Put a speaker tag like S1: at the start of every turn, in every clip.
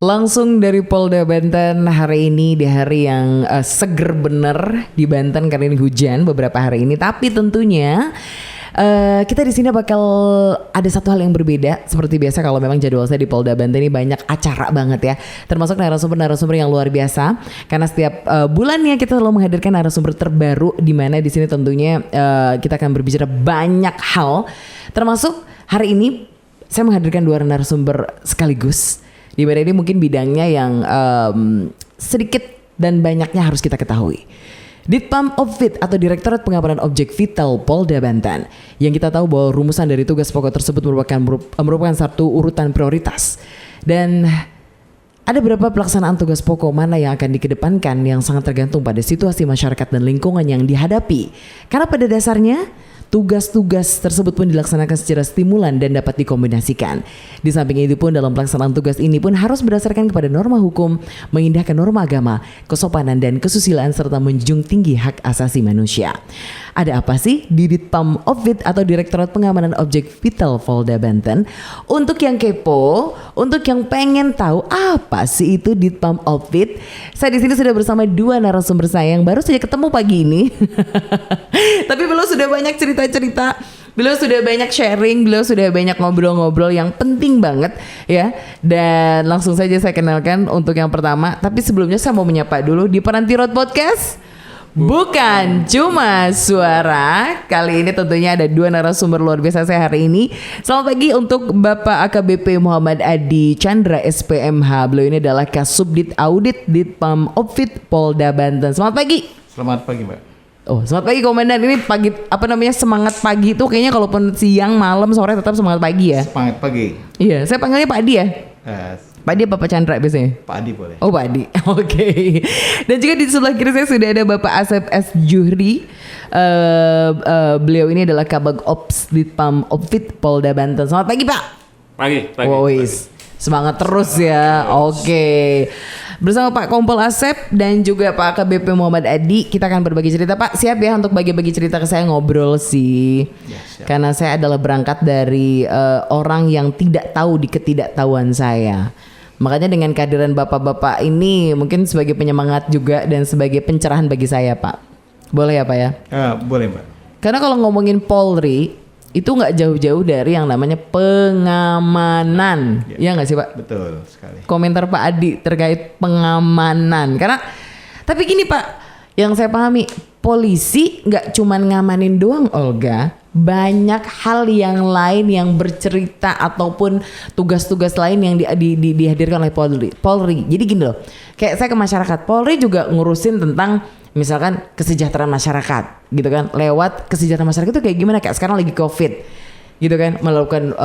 S1: Langsung dari Polda Banten hari ini di hari yang seger bener di Banten karena ini hujan beberapa hari ini. Tapi tentunya kita di sini bakal ada satu hal yang berbeda. Seperti biasa kalau memang jadwal saya di Polda Banten ini banyak acara banget ya. Termasuk narasumber-narasumber yang luar biasa. Karena setiap bulannya kita selalu menghadirkan narasumber terbaru di mana di sini tentunya kita akan berbicara banyak hal. Termasuk hari ini saya menghadirkan dua narasumber sekaligus. Di mana ini mungkin bidangnya yang sedikit dan banyaknya harus kita ketahui. Ditpam Opvit atau Direktorat Pengamanan Objek Vital Polda Banten, yang kita tahu bahwa rumusan dari tugas pokok tersebut merupakan satu urutan prioritas. Dan ada beberapa pelaksanaan tugas pokok mana yang akan dikedepankan yang sangat tergantung pada situasi masyarakat dan lingkungan yang dihadapi. Karena pada dasarnya tugas-tugas tersebut pun dilaksanakan secara stimulan dan dapat dikombinasikan. Di samping itu pun dalam pelaksanaan tugas ini pun harus berdasarkan kepada norma hukum, mengindahkan norma agama, kesopanan dan kesusilaan serta menjunjung tinggi hak asasi manusia. Ada apa sih di Ditpam Opvit atau Direktorat Pengamanan Objek Vital Polda Banten? Untuk yang kepo, untuk yang pengen tahu apa sih itu Ditpam Opvit, saya di sini sudah bersama dua narasumber saya yang baru saja ketemu pagi ini. Tapi beliau sudah banyak cerita-cerita, beliau sudah banyak sharing, beliau sudah banyak ngobrol-ngobrol yang penting banget ya. Dan langsung saja saya kenalkan untuk yang pertama. Tapi sebelumnya saya mau menyapa dulu di Peranti Road Podcast. Bukan cuma suara. Kali ini tentunya ada dua narasumber luar biasa saya hari ini. Selamat pagi untuk Bapak AKBP Muhammad Adi Chandra SPMH. Beliau ini adalah Kasubdit Audit Ditpam Opvit Polda Banten. Selamat pagi.
S2: Selamat pagi, Mbak.
S1: Oh, selamat pagi Komandan. Ini pagi apa namanya, semangat pagi itu kayaknya kalaupun siang, malam, sore tetap semangat pagi ya.
S2: Semangat pagi.
S1: Iya, saya panggilnya Pak Adi ya. Pak Adi apa Pak Chandra biasanya?
S2: Pak Adi boleh.
S1: Oh, Pak Adi. Oke. Dan juga di sebelah kiri saya sudah ada Bapak Asep S. Juhri. Beliau ini adalah Kabag Ops Ditpam Opvit Polda Banten. Selamat pagi, Pak.
S3: Pagi.
S1: Wowis. Semangat terus ya. Oke. Bersama Pak Kompol Asep dan juga Pak AKBP Muhammad Adi, kita akan berbagi cerita. Pak, siap ya untuk bagi-bagi cerita ke saya, ngobrol sih. Ya, karena saya adalah berangkat dari orang yang tidak tahu di ketidaktahuan saya. Makanya dengan kehadiran bapak-bapak ini mungkin sebagai penyemangat juga dan sebagai pencerahan bagi saya, Pak. Boleh ya, Pak ya?
S2: Boleh, Mbak.
S1: Karena kalau ngomongin Polri, itu nggak jauh-jauh dari yang namanya pengamanan. Ya nggak sih, Pak?
S2: Betul sekali.
S1: Komentar Pak Adi terkait pengamanan. Karena, tapi gini Pak, yang saya pahami, polisi nggak cuman ngamanin doang, Olga. Banyak hal yang lain yang bercerita ataupun tugas-tugas lain yang dihadirkan oleh Polri. Jadi gini loh, kayak saya ke masyarakat, Polri juga ngurusin tentang misalkan kesejahteraan masyarakat gitu kan, lewat kesejahteraan masyarakat itu kayak gimana, kayak sekarang lagi COVID gitu kan, melakukan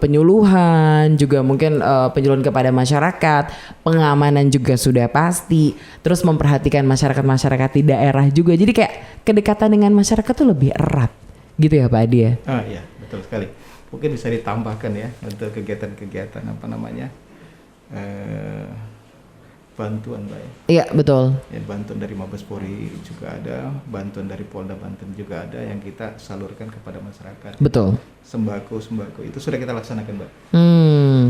S1: penyuluhan, juga mungkin penyuluhan kepada masyarakat, pengamanan juga sudah pasti, terus memperhatikan masyarakat di daerah juga, jadi kayak kedekatan dengan masyarakat tuh lebih erat gitu ya Pak Adi ya.
S2: Iya, betul sekali. Mungkin bisa ditambahkan ya untuk kegiatan-kegiatan bantuan, Mbak ya.
S1: Iya, betul.
S2: Ya, bantuan dari Mabes Polri juga ada, bantuan dari Polda Banten juga ada yang kita salurkan kepada masyarakat.
S1: Betul.
S2: Sembako itu sudah kita laksanakan, Mbak.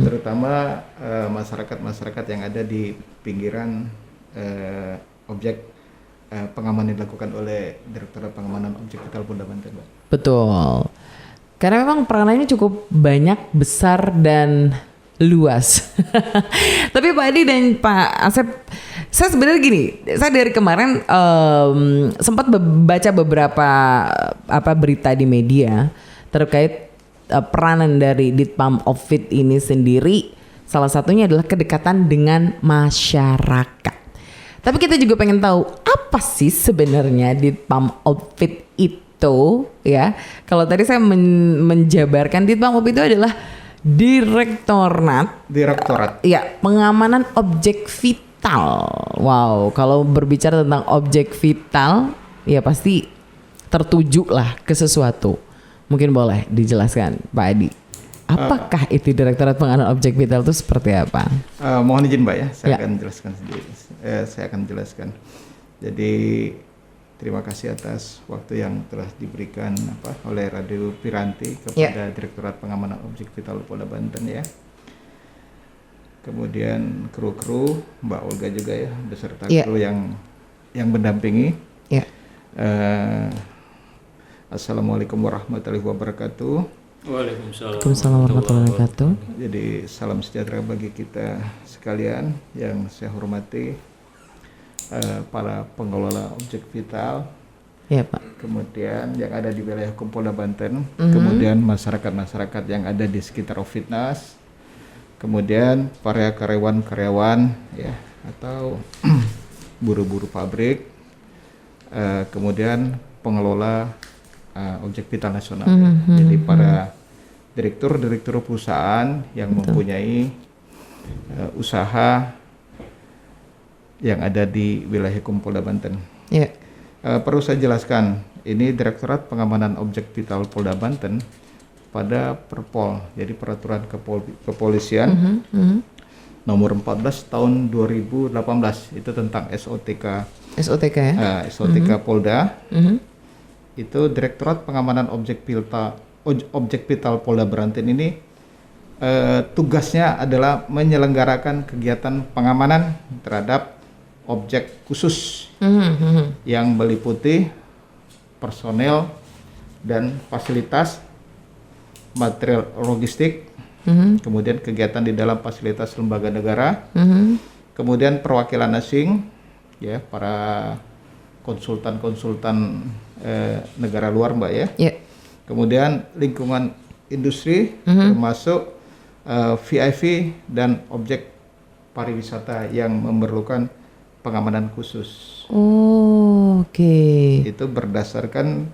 S2: Terutama masyarakat yang ada di pinggiran objek pengamanan dilakukan oleh Direktorat Pengamanan Objek Vital Polda Banten, Mbak. Betul.
S1: Karena memang peranannya cukup banyak, besar dan luas. Tapi Pak Adi dan Pak Asep, saya sebenarnya gini, saya dari kemarin sempat baca beberapa berita di media terkait peranan dari Ditpam Opvit ini sendiri. Salah satunya adalah kedekatan dengan masyarakat. Tapi kita juga pengen tahu apa sih sebenarnya Ditpam Opvit itu ya. Kalau tadi saya menjabarkan Ditpam Opvit itu adalah Direktorat ya, Pengamanan Objek Vital. Wow, kalau berbicara tentang objek vital ya pasti tertuju lah ke sesuatu. Mungkin boleh dijelaskan Pak Adi, apakah itu Direktorat Pengamanan Objek Vital itu seperti apa?
S2: Mohon izin Mbak ya, saya akan jelaskan sendiri. Saya akan jelaskan. Jadi terima kasih atas waktu yang telah diberikan oleh Radio Piranti kepada Direktorat Pengamanan Objek Vital Polda Banten ya. kemudian kru-kru, Mbak Olga juga ya, beserta
S1: Iya.
S2: kru yang mendampingi.
S1: Ya.
S2: Assalamualaikum warahmatullahi wabarakatuh.
S1: Waalaikumsalam warahmatullahi wabarakatuh.
S2: Jadi salam sejahtera bagi kita sekalian yang saya hormati, para pengelola objek vital,
S1: Ya Pak.
S2: kemudian yang ada di wilayah hukum Polda Banten, kemudian masyarakat-masyarakat yang ada di sekitar Ovitnas, kemudian para karyawan-karyawan ya atau buru-buru pabrik, kemudian pengelola objek vital nasional. Jadi para direktur perusahaan yang mempunyai usaha yang ada di wilayah hukum Polda Banten.
S1: Ya.
S2: Perlu saya jelaskan, ini Direktorat Pengamanan Objek Vital Polda Banten pada Perpol, jadi Peraturan Kepolisian nomor 14 tahun 2018 itu tentang SOTK.
S1: SOTK ya.
S2: SOTK Polda. Itu Direktorat Pengamanan Objek Vital Polda Banten ini tugasnya adalah menyelenggarakan kegiatan pengamanan terhadap objek khusus yang meliputi personel dan fasilitas, material logistik, kemudian kegiatan di dalam fasilitas lembaga negara, kemudian perwakilan asing, ya para konsultan negara luar Mbak ya.
S1: Ya.
S2: Kemudian lingkungan industri termasuk VIP dan objek pariwisata yang memerlukan pengamanan khusus.
S1: Oke.
S2: Itu berdasarkan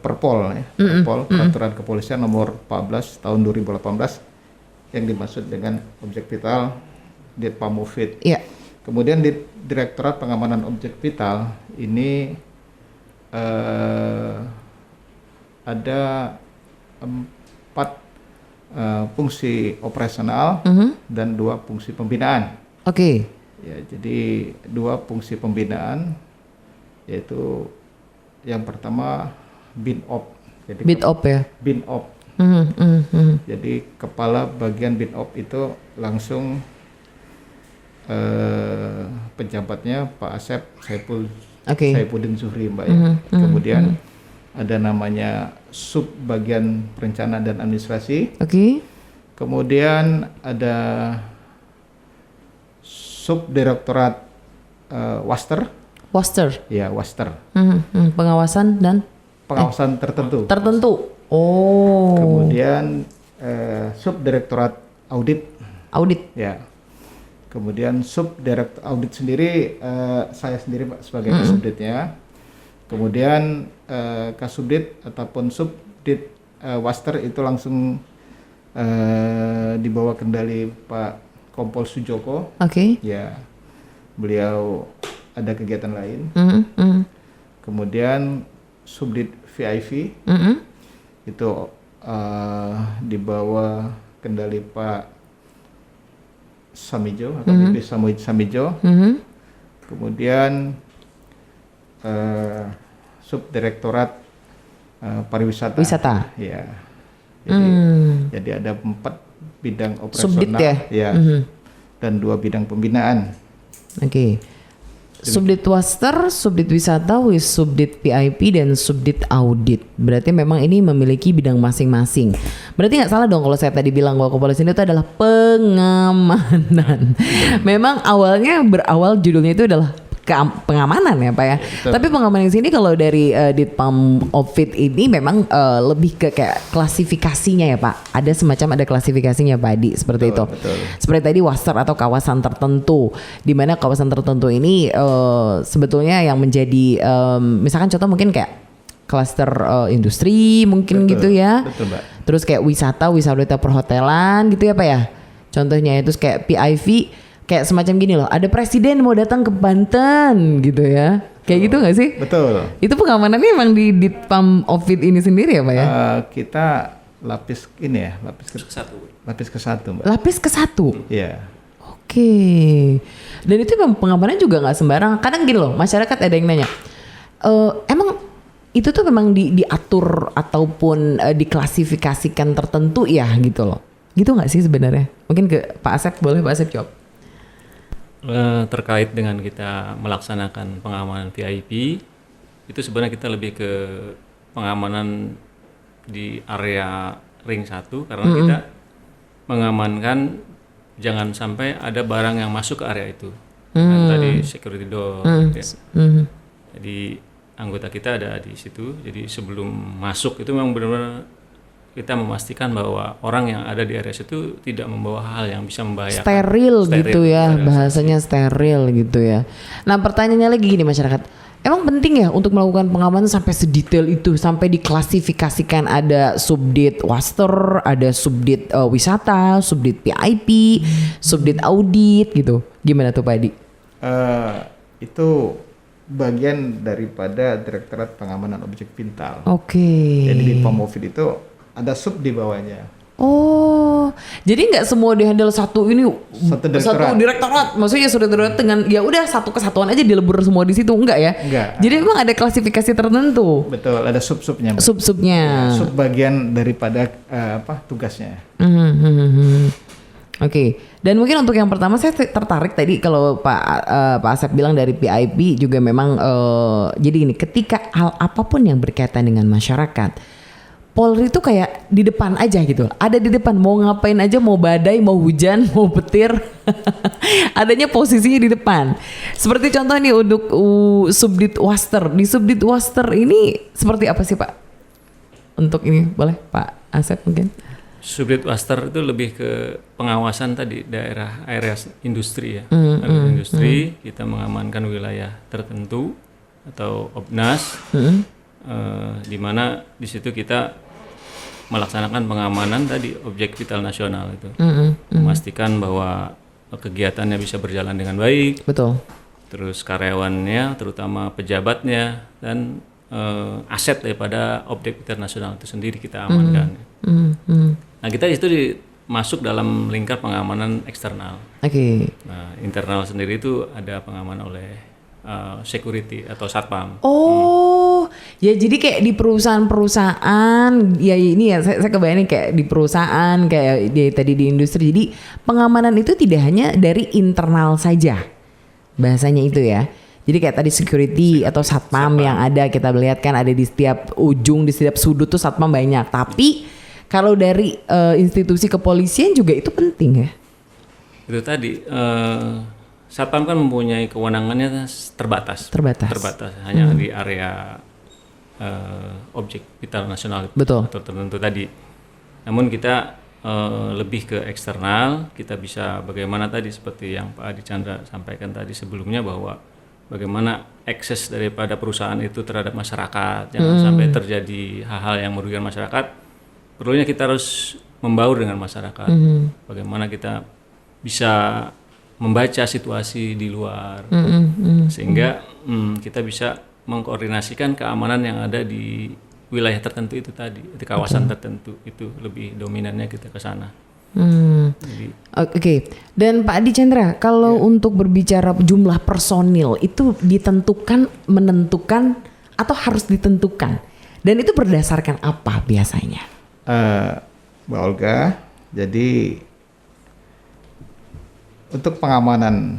S2: Perpol ya. Perpol Peraturan Kepolisian nomor 14 tahun 2018 yang dimaksud dengan objek vital Ditpamofit.
S1: Iya.
S2: Kemudian di Direktorat Pengamanan Objek Vital ini ada 4 fungsi operasional dan 2 fungsi pembinaan.
S1: Oke.
S2: Ya, jadi 2 fungsi pembinaan yaitu yang pertama BINOP. Jadi
S1: BINOP ya.
S2: BINOP. Jadi kepala bagian BINOP itu langsung pejabatnya Pak Asep Saifuddin Zuhri Mbak ya. Kemudian ada namanya sub bagian perencanaan dan administrasi.
S1: Oke.
S2: Kemudian ada subdirektorat Waster.
S1: Waster.
S2: Ya, Waster.
S1: Pengawasan dan
S2: Pengawasan tertentu.
S1: tertentu. Oh.
S2: Kemudian subdirektorat audit.
S1: Audit.
S2: Ya. Kemudian subdirektor audit sendiri saya sendiri Pak sebagai kasubditnya. Kemudian kasubdit ataupun subdit Waster itu langsung di bawah kendali Pak Kompol Sujoko.
S1: Oke.
S2: Ya, beliau ada kegiatan lain. Kemudian subdit VIP itu di bawah kendali Pak Samijo atau BP Samijo. Kemudian subdirektorat pariwisata.
S1: Wisata.
S2: Ya. Jadi ada 4 bidang operasional.
S1: Subdit ya?
S2: Ya. Dan 2 bidang pembinaan.
S1: Oke. Subdit Waster, subdit wisata, subdit VIP dan subdit audit. Berarti memang ini memiliki bidang masing-masing. Berarti nggak salah dong kalau saya tadi bilang bahwa kepolisian itu adalah pengamanan. Memang awalnya berawal judulnya itu adalah pengamanan ya Pak ya.
S2: Betul.
S1: Tapi pengamanan di sini kalau dari Ditpamofit ini memang lebih ke kayak klasifikasinya ya Pak. Ada klasifikasinya Pak Adi seperti itu.
S2: Betul.
S1: Seperti tadi waster atau kawasan tertentu, di mana kawasan tertentu ini sebetulnya yang menjadi misalkan contoh mungkin kayak klaster industri mungkin gitu ya.
S2: Betul, Mbak.
S1: Terus kayak wisata perhotelan gitu ya Pak ya. Contohnya itu kayak PIV kayak semacam gini loh, ada presiden mau datang ke Banten gitu ya. Kayak gitu nggak sih?
S2: Betul.
S1: Itu pengamanannya emang di Ditpamofit ini sendiri ya Pak ya?
S2: Kita lapis ini ya, lapis ke satu Mbak.
S1: Lapis ke 1?
S2: Iya.
S1: Oke. Dan itu memang pengamanannya juga nggak sembarangan. Kadang gini loh, masyarakat ada yang nanya, emang itu tuh memang diatur ataupun diklasifikasikan tertentu ya gitu loh? Gitu nggak sih sebenarnya? Mungkin ke Pak Asep, boleh Pak Asep jawab.
S3: Terkait dengan kita melaksanakan pengamanan VIP, itu sebenarnya kita lebih ke pengamanan di area ring 1 karena kita mengamankan jangan sampai ada barang yang masuk ke area itu. Kan tadi security door. Ya. Jadi anggota kita ada di situ. Jadi sebelum masuk itu memang benar-benar kita memastikan bahwa orang yang ada di area situ tidak membawa hal yang bisa membahayakan.
S1: Steril gitu ya, bahasanya steril gitu ya. Nah pertanyaannya lagi gini masyarakat, emang penting ya untuk melakukan pengamanan sampai sedetail itu, sampai diklasifikasikan ada subdit waster, ada subdit wisata, subdit VIP, subdit audit gitu. Gimana tuh Pak Adi?
S2: Itu bagian daripada Direktorat Pengamanan Objek Vital.
S1: Oke.
S2: Jadi di Pemovit itu ada sub di bawahnya.
S1: Oh, jadi nggak semua dihandle satu ini
S2: Satu direktorat.
S1: Maksudnya satu direktorat dengan ya udah satu kesatuan aja dilebur semua di situ, enggak ya?
S2: Enggak.
S1: Jadi memang ada klasifikasi tertentu.
S2: Betul, ada sub-subnya.
S1: Sub-subnya.
S2: Sub bagian daripada tugasnya.
S1: Oke. Dan mungkin untuk yang pertama saya tertarik tadi kalau Pak Asep bilang dari PIP juga memang jadi ini ketika hal apapun yang berkaitan dengan masyarakat, Polri itu kayak di depan aja gitu. Ada di depan, mau ngapain aja, mau badai, mau hujan, mau petir. Adanya posisinya di depan. Seperti contoh nih untuk subdit waster. Di subdit waster ini seperti apa sih Pak? Untuk ini boleh Pak Asep mungkin?
S3: Subdit waster itu lebih ke pengawasan tadi daerah area industri ya. Area industri kita mengamankan wilayah tertentu atau obnas. Di mana di situ kita melaksanakan pengamanan tadi objek vital nasional itu, memastikan bahwa kegiatannya bisa berjalan dengan baik,
S1: betul.
S3: Terus karyawannya, terutama pejabatnya dan aset daripada objek vital nasional itu sendiri kita amankan. Nah kita itu masuk dalam lingkar pengamanan eksternal.
S1: Oke.
S3: Nah internal sendiri itu ada pengamanan oleh security atau satpam.
S1: Oh, ya jadi kayak di perusahaan-perusahaan, ya ini ya saya kebayang kayak di perusahaan kayak tadi di industri. Jadi pengamanan itu tidak hanya dari internal saja, bahasanya itu ya. Jadi kayak tadi security atau satpam yang ada kita lihat kan ada di setiap ujung, di setiap sudut tuh satpam banyak. Tapi kalau dari institusi kepolisian juga itu penting ya.
S3: Itu tadi. Satpam kan mempunyai kewenangannya terbatas hanya di area objek vital nasional atau tertentu tadi. Namun kita lebih ke eksternal, kita bisa bagaimana tadi seperti yang Pak Adi Chandra sampaikan tadi sebelumnya bahwa bagaimana akses daripada perusahaan itu terhadap masyarakat, jangan sampai terjadi hal-hal yang merugikan masyarakat. Perlunya kita harus membaur dengan masyarakat, bagaimana kita bisa membaca situasi di luar, sehingga kita bisa mengkoordinasikan keamanan yang ada di wilayah tertentu itu tadi, di kawasan tertentu itu lebih dominannya kita ke sana.
S1: Oke. Dan Pak Adi Chandra, kalau untuk berbicara jumlah personil itu menentukan atau harus ditentukan, dan itu berdasarkan apa biasanya?
S2: Mbak Olga, jadi untuk pengamanan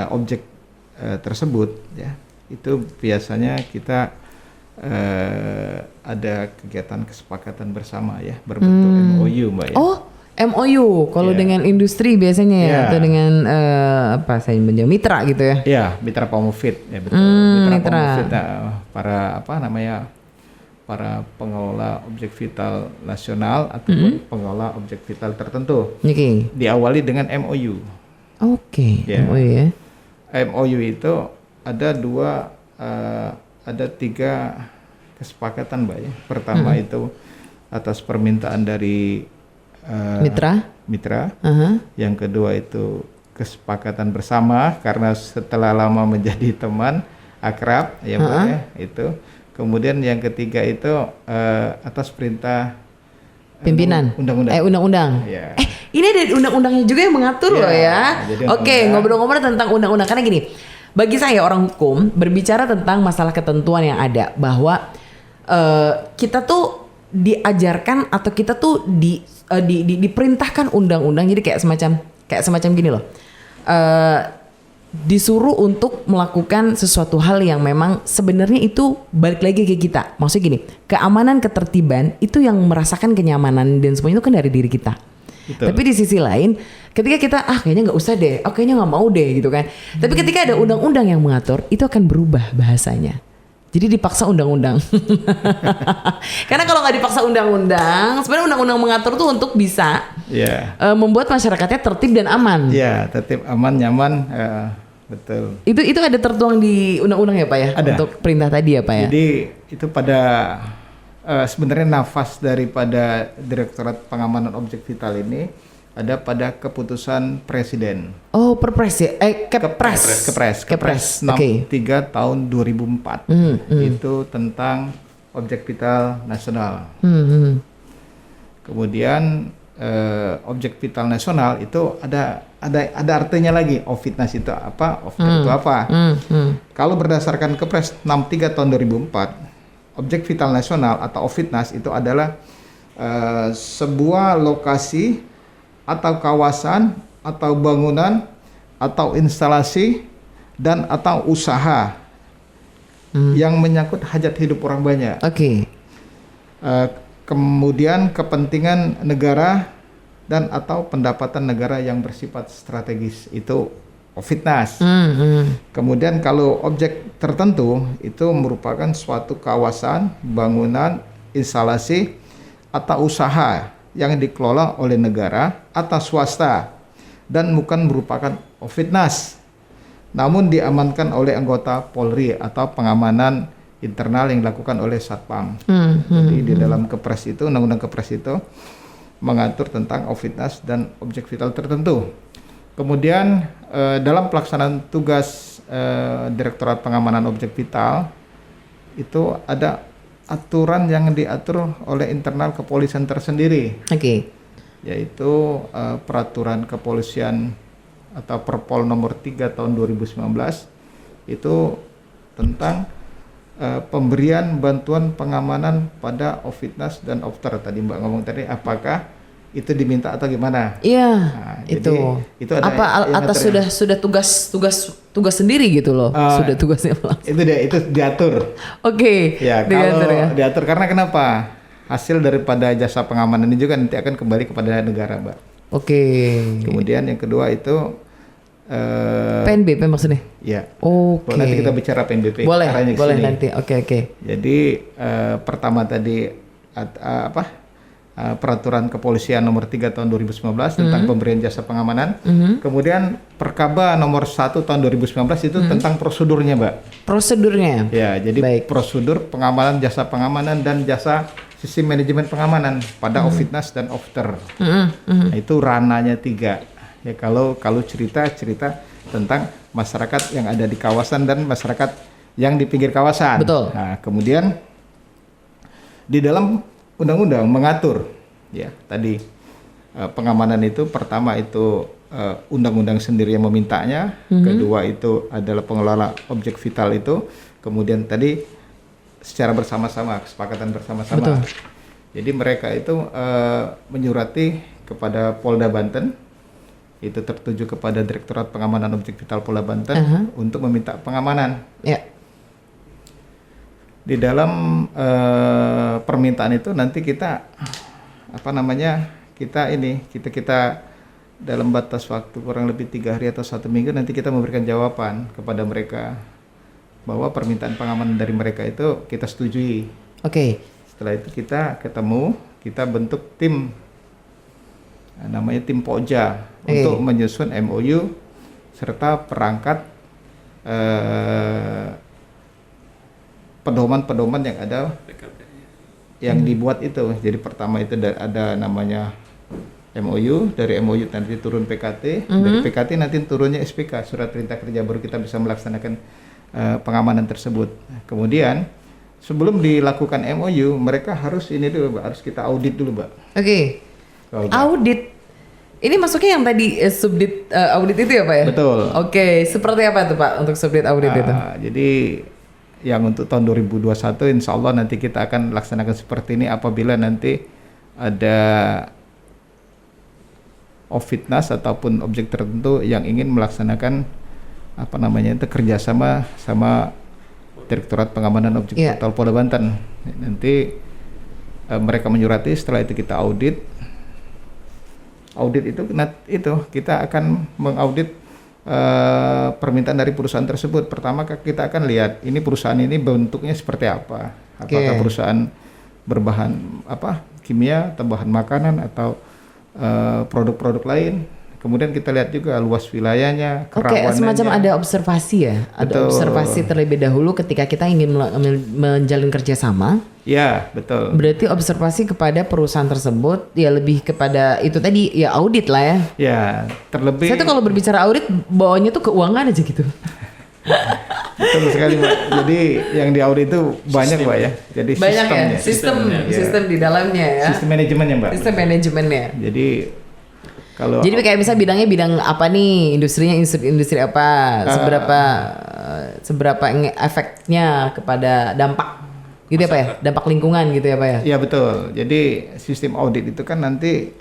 S2: objek tersebut ya itu biasanya kita ada kegiatan kesepakatan bersama ya berbentuk MOU Mbak ya.
S1: Oh MOU kalau dengan industri biasanya ya atau dengan apa saya menjadi mitra gitu ya?
S2: Iya mitra Pemovit ya betul Pemovit para pengelola objek vital nasional ataupun pengelola objek vital tertentu. Diawali dengan MOU.
S1: MOU ya.
S2: MOU itu ada 3 kesepakatan Mbak ya. Pertama itu atas permintaan dari mitra. Yang kedua itu kesepakatan bersama karena setelah lama menjadi teman akrab ya Mbak ya itu. Kemudian yang ketiga itu atas perintah
S1: pimpinan undang-undang.
S2: Ya.
S1: Ini ada undang-undangnya juga yang mengatur loh ya. Oke, ngobrol-ngobrol tentang undang-undang karena gini, bagi saya orang hukum berbicara tentang masalah ketentuan yang ada bahwa kita tuh diajarkan atau kita tuh diperintahkan undang-undang, jadi kayak semacam gini loh. Disuruh untuk melakukan sesuatu hal yang memang sebenarnya itu balik lagi ke kita. Maksudnya gini, keamanan, ketertiban itu yang merasakan kenyamanan dan semuanya itu kan dari diri kita. Betul. Tapi di sisi lain, ketika kita kayaknya nggak usah deh, kayaknya nggak mau deh gitu kan. Tapi ketika ada undang-undang yang mengatur, itu akan berubah bahasanya. Jadi dipaksa undang-undang. Karena kalau nggak dipaksa undang-undang, sebenarnya undang-undang mengatur tuh untuk bisa membuat masyarakatnya tertib dan aman.
S2: Iya, tertib, aman, nyaman. Betul.
S1: Itu ada tertuang di undang-undang ya Pak ya?
S2: Ada.
S1: Untuk perintah tadi ya Pak ya?
S2: Jadi itu pada sebenarnya nafas daripada Direktorat Pengamanan Objek Vital ini ada pada keputusan Presiden.
S1: Oh, Perpres ya? Kepres
S2: 63 tahun 2004. Itu tentang objek vital nasional. Kemudian objek vital nasional itu ada artinya lagi. Ovitnas itu apa? Ofter itu apa? Kalau berdasarkan Kepres 63 tahun 2004, objek vital nasional atau Ovitnas itu adalah sebuah lokasi atau kawasan atau bangunan atau instalasi dan atau usaha yang menyangkut hajat hidup orang banyak. Kemudian kepentingan negara dan atau pendapatan negara yang bersifat strategis, itu Ovitnas. Kemudian kalau objek tertentu itu merupakan suatu kawasan, bangunan, instalasi atau usaha yang dikelola oleh negara atau swasta dan bukan merupakan Ovitnas, namun diamankan oleh anggota Polri atau pengamanan internal yang dilakukan oleh Satpam. Jadi di dalam Kepres itu, undang-undang Kepres itu mengatur tentang Ovitnas dan objek vital tertentu. Kemudian dalam pelaksanaan tugas Direktorat Pengamanan Objek Vital itu ada aturan yang diatur oleh internal kepolisian tersendiri. Yaitu peraturan kepolisian atau Perpol nomor 3 tahun 2019 itu tentang pemberian bantuan pengamanan pada Ovitnas dan Ofter. Tadi Mbak ngomong tadi, apakah itu diminta atau gimana?
S1: Iya, nah, itu ada apa atas sudah tugas sendiri gitu loh. Sudah tugasnya
S2: itu diatur.
S1: Ya,
S2: kalau diatur karena kenapa? Hasil daripada jasa pengamanan ini juga nanti akan kembali kepada negara, Mbak. Kemudian yang kedua itu
S1: PNBP maksudnya?
S2: Ya. Nanti kita bicara PNBP.
S1: Boleh nanti.
S2: Jadi pertama tadi peraturan kepolisian nomor 3 tahun 2019 tentang pemberian jasa pengamanan. Kemudian Perkaba nomor 1 tahun 2019 itu tentang prosedurnya, Mbak.
S1: Prosedurnya?
S2: Ya, jadi prosedur pengamanan, jasa pengamanan dan jasa sistem manajemen pengamanan pada Ovitnas dan Ofter. Nah, itu rananya 3. Ya, kalau cerita tentang masyarakat yang ada di kawasan dan masyarakat yang di pinggir kawasan.
S1: Betul.
S2: Nah, kemudian di dalam undang-undang mengatur ya tadi pengamanan itu pertama itu undang-undang sendiri yang memintanya, kedua itu adalah pengelola objek vital itu, kemudian tadi secara bersama-sama, kesepakatan bersama-sama.
S1: Betul.
S2: Jadi mereka itu menyurati kepada Polda Banten, itu tertuju kepada Direktorat Pengamanan Objek Vital Polda Banten untuk meminta pengamanan. Di dalam permintaan itu nanti kita kita dalam batas waktu kurang lebih 3 hari atau 1 minggu nanti kita memberikan jawaban kepada mereka bahwa permintaan pengamanan dari mereka itu kita setujui. Setelah itu kita ketemu, kita bentuk tim, namanya tim Poja untuk menyusun MOU serta perangkat pedoman-pedoman yang ada yang dibuat itu. Jadi pertama itu ada namanya MOU, dari MOU nanti turun PKT, dari PKT nanti turunnya SPK, surat perintah kerja, baru kita bisa melaksanakan pengamanan tersebut. Kemudian sebelum dilakukan MOU, mereka harus ini dulu, Mbak, harus kita audit dulu, Mbak.
S1: Audit. Ini masuknya yang tadi subdit audit itu ya, Pak ya?
S2: Betul.
S1: Seperti apa tuh, Pak, untuk subdit audit itu?
S2: Jadi yang untuk tahun 2021 insya Allah nanti kita akan laksanakan seperti ini apabila nanti ada Ofitnas ataupun objek tertentu yang ingin melaksanakan itu kerjasama sama Direktorat Pengamanan Objek Vital Polda Banten. Nanti mereka menyurati, setelah itu kita audit itu kita akan mengaudit permintaan dari perusahaan tersebut. Pertama kita akan lihat ini perusahaan ini bentuknya seperti apa. Apakah perusahaan berbahan kimia atau bahan makanan atau produk-produk lain. Kemudian kita lihat juga luas wilayahnya, kerawanannya.
S1: Semacam ada observasi ya. Ada observasi terlebih dahulu ketika kita ingin menjalin kerjasama.
S2: Ya, betul.
S1: Berarti observasi kepada perusahaan tersebut ya lebih kepada itu tadi ya audit lah ya.
S2: Ya, terlebih.
S1: Saya tuh kalau berbicara audit bawanya tuh keuangan aja gitu.
S2: Betul sekali Mbak. Jadi yang diaudit itu banyak Mbak ya. Jadi
S1: banyak sistem di dalamnya ya.
S2: Sistem manajemennya Mbak.
S1: Sistem manajemennya.
S2: Jadi
S1: jadi kayak misalnya bidangnya bidang apa nih, industrinya industri apa, seberapa efeknya kepada dampak gitu ya Pak ya, dampak lingkungan gitu ya Pak ya.
S2: Iya betul. Jadi sistem audit itu kan nanti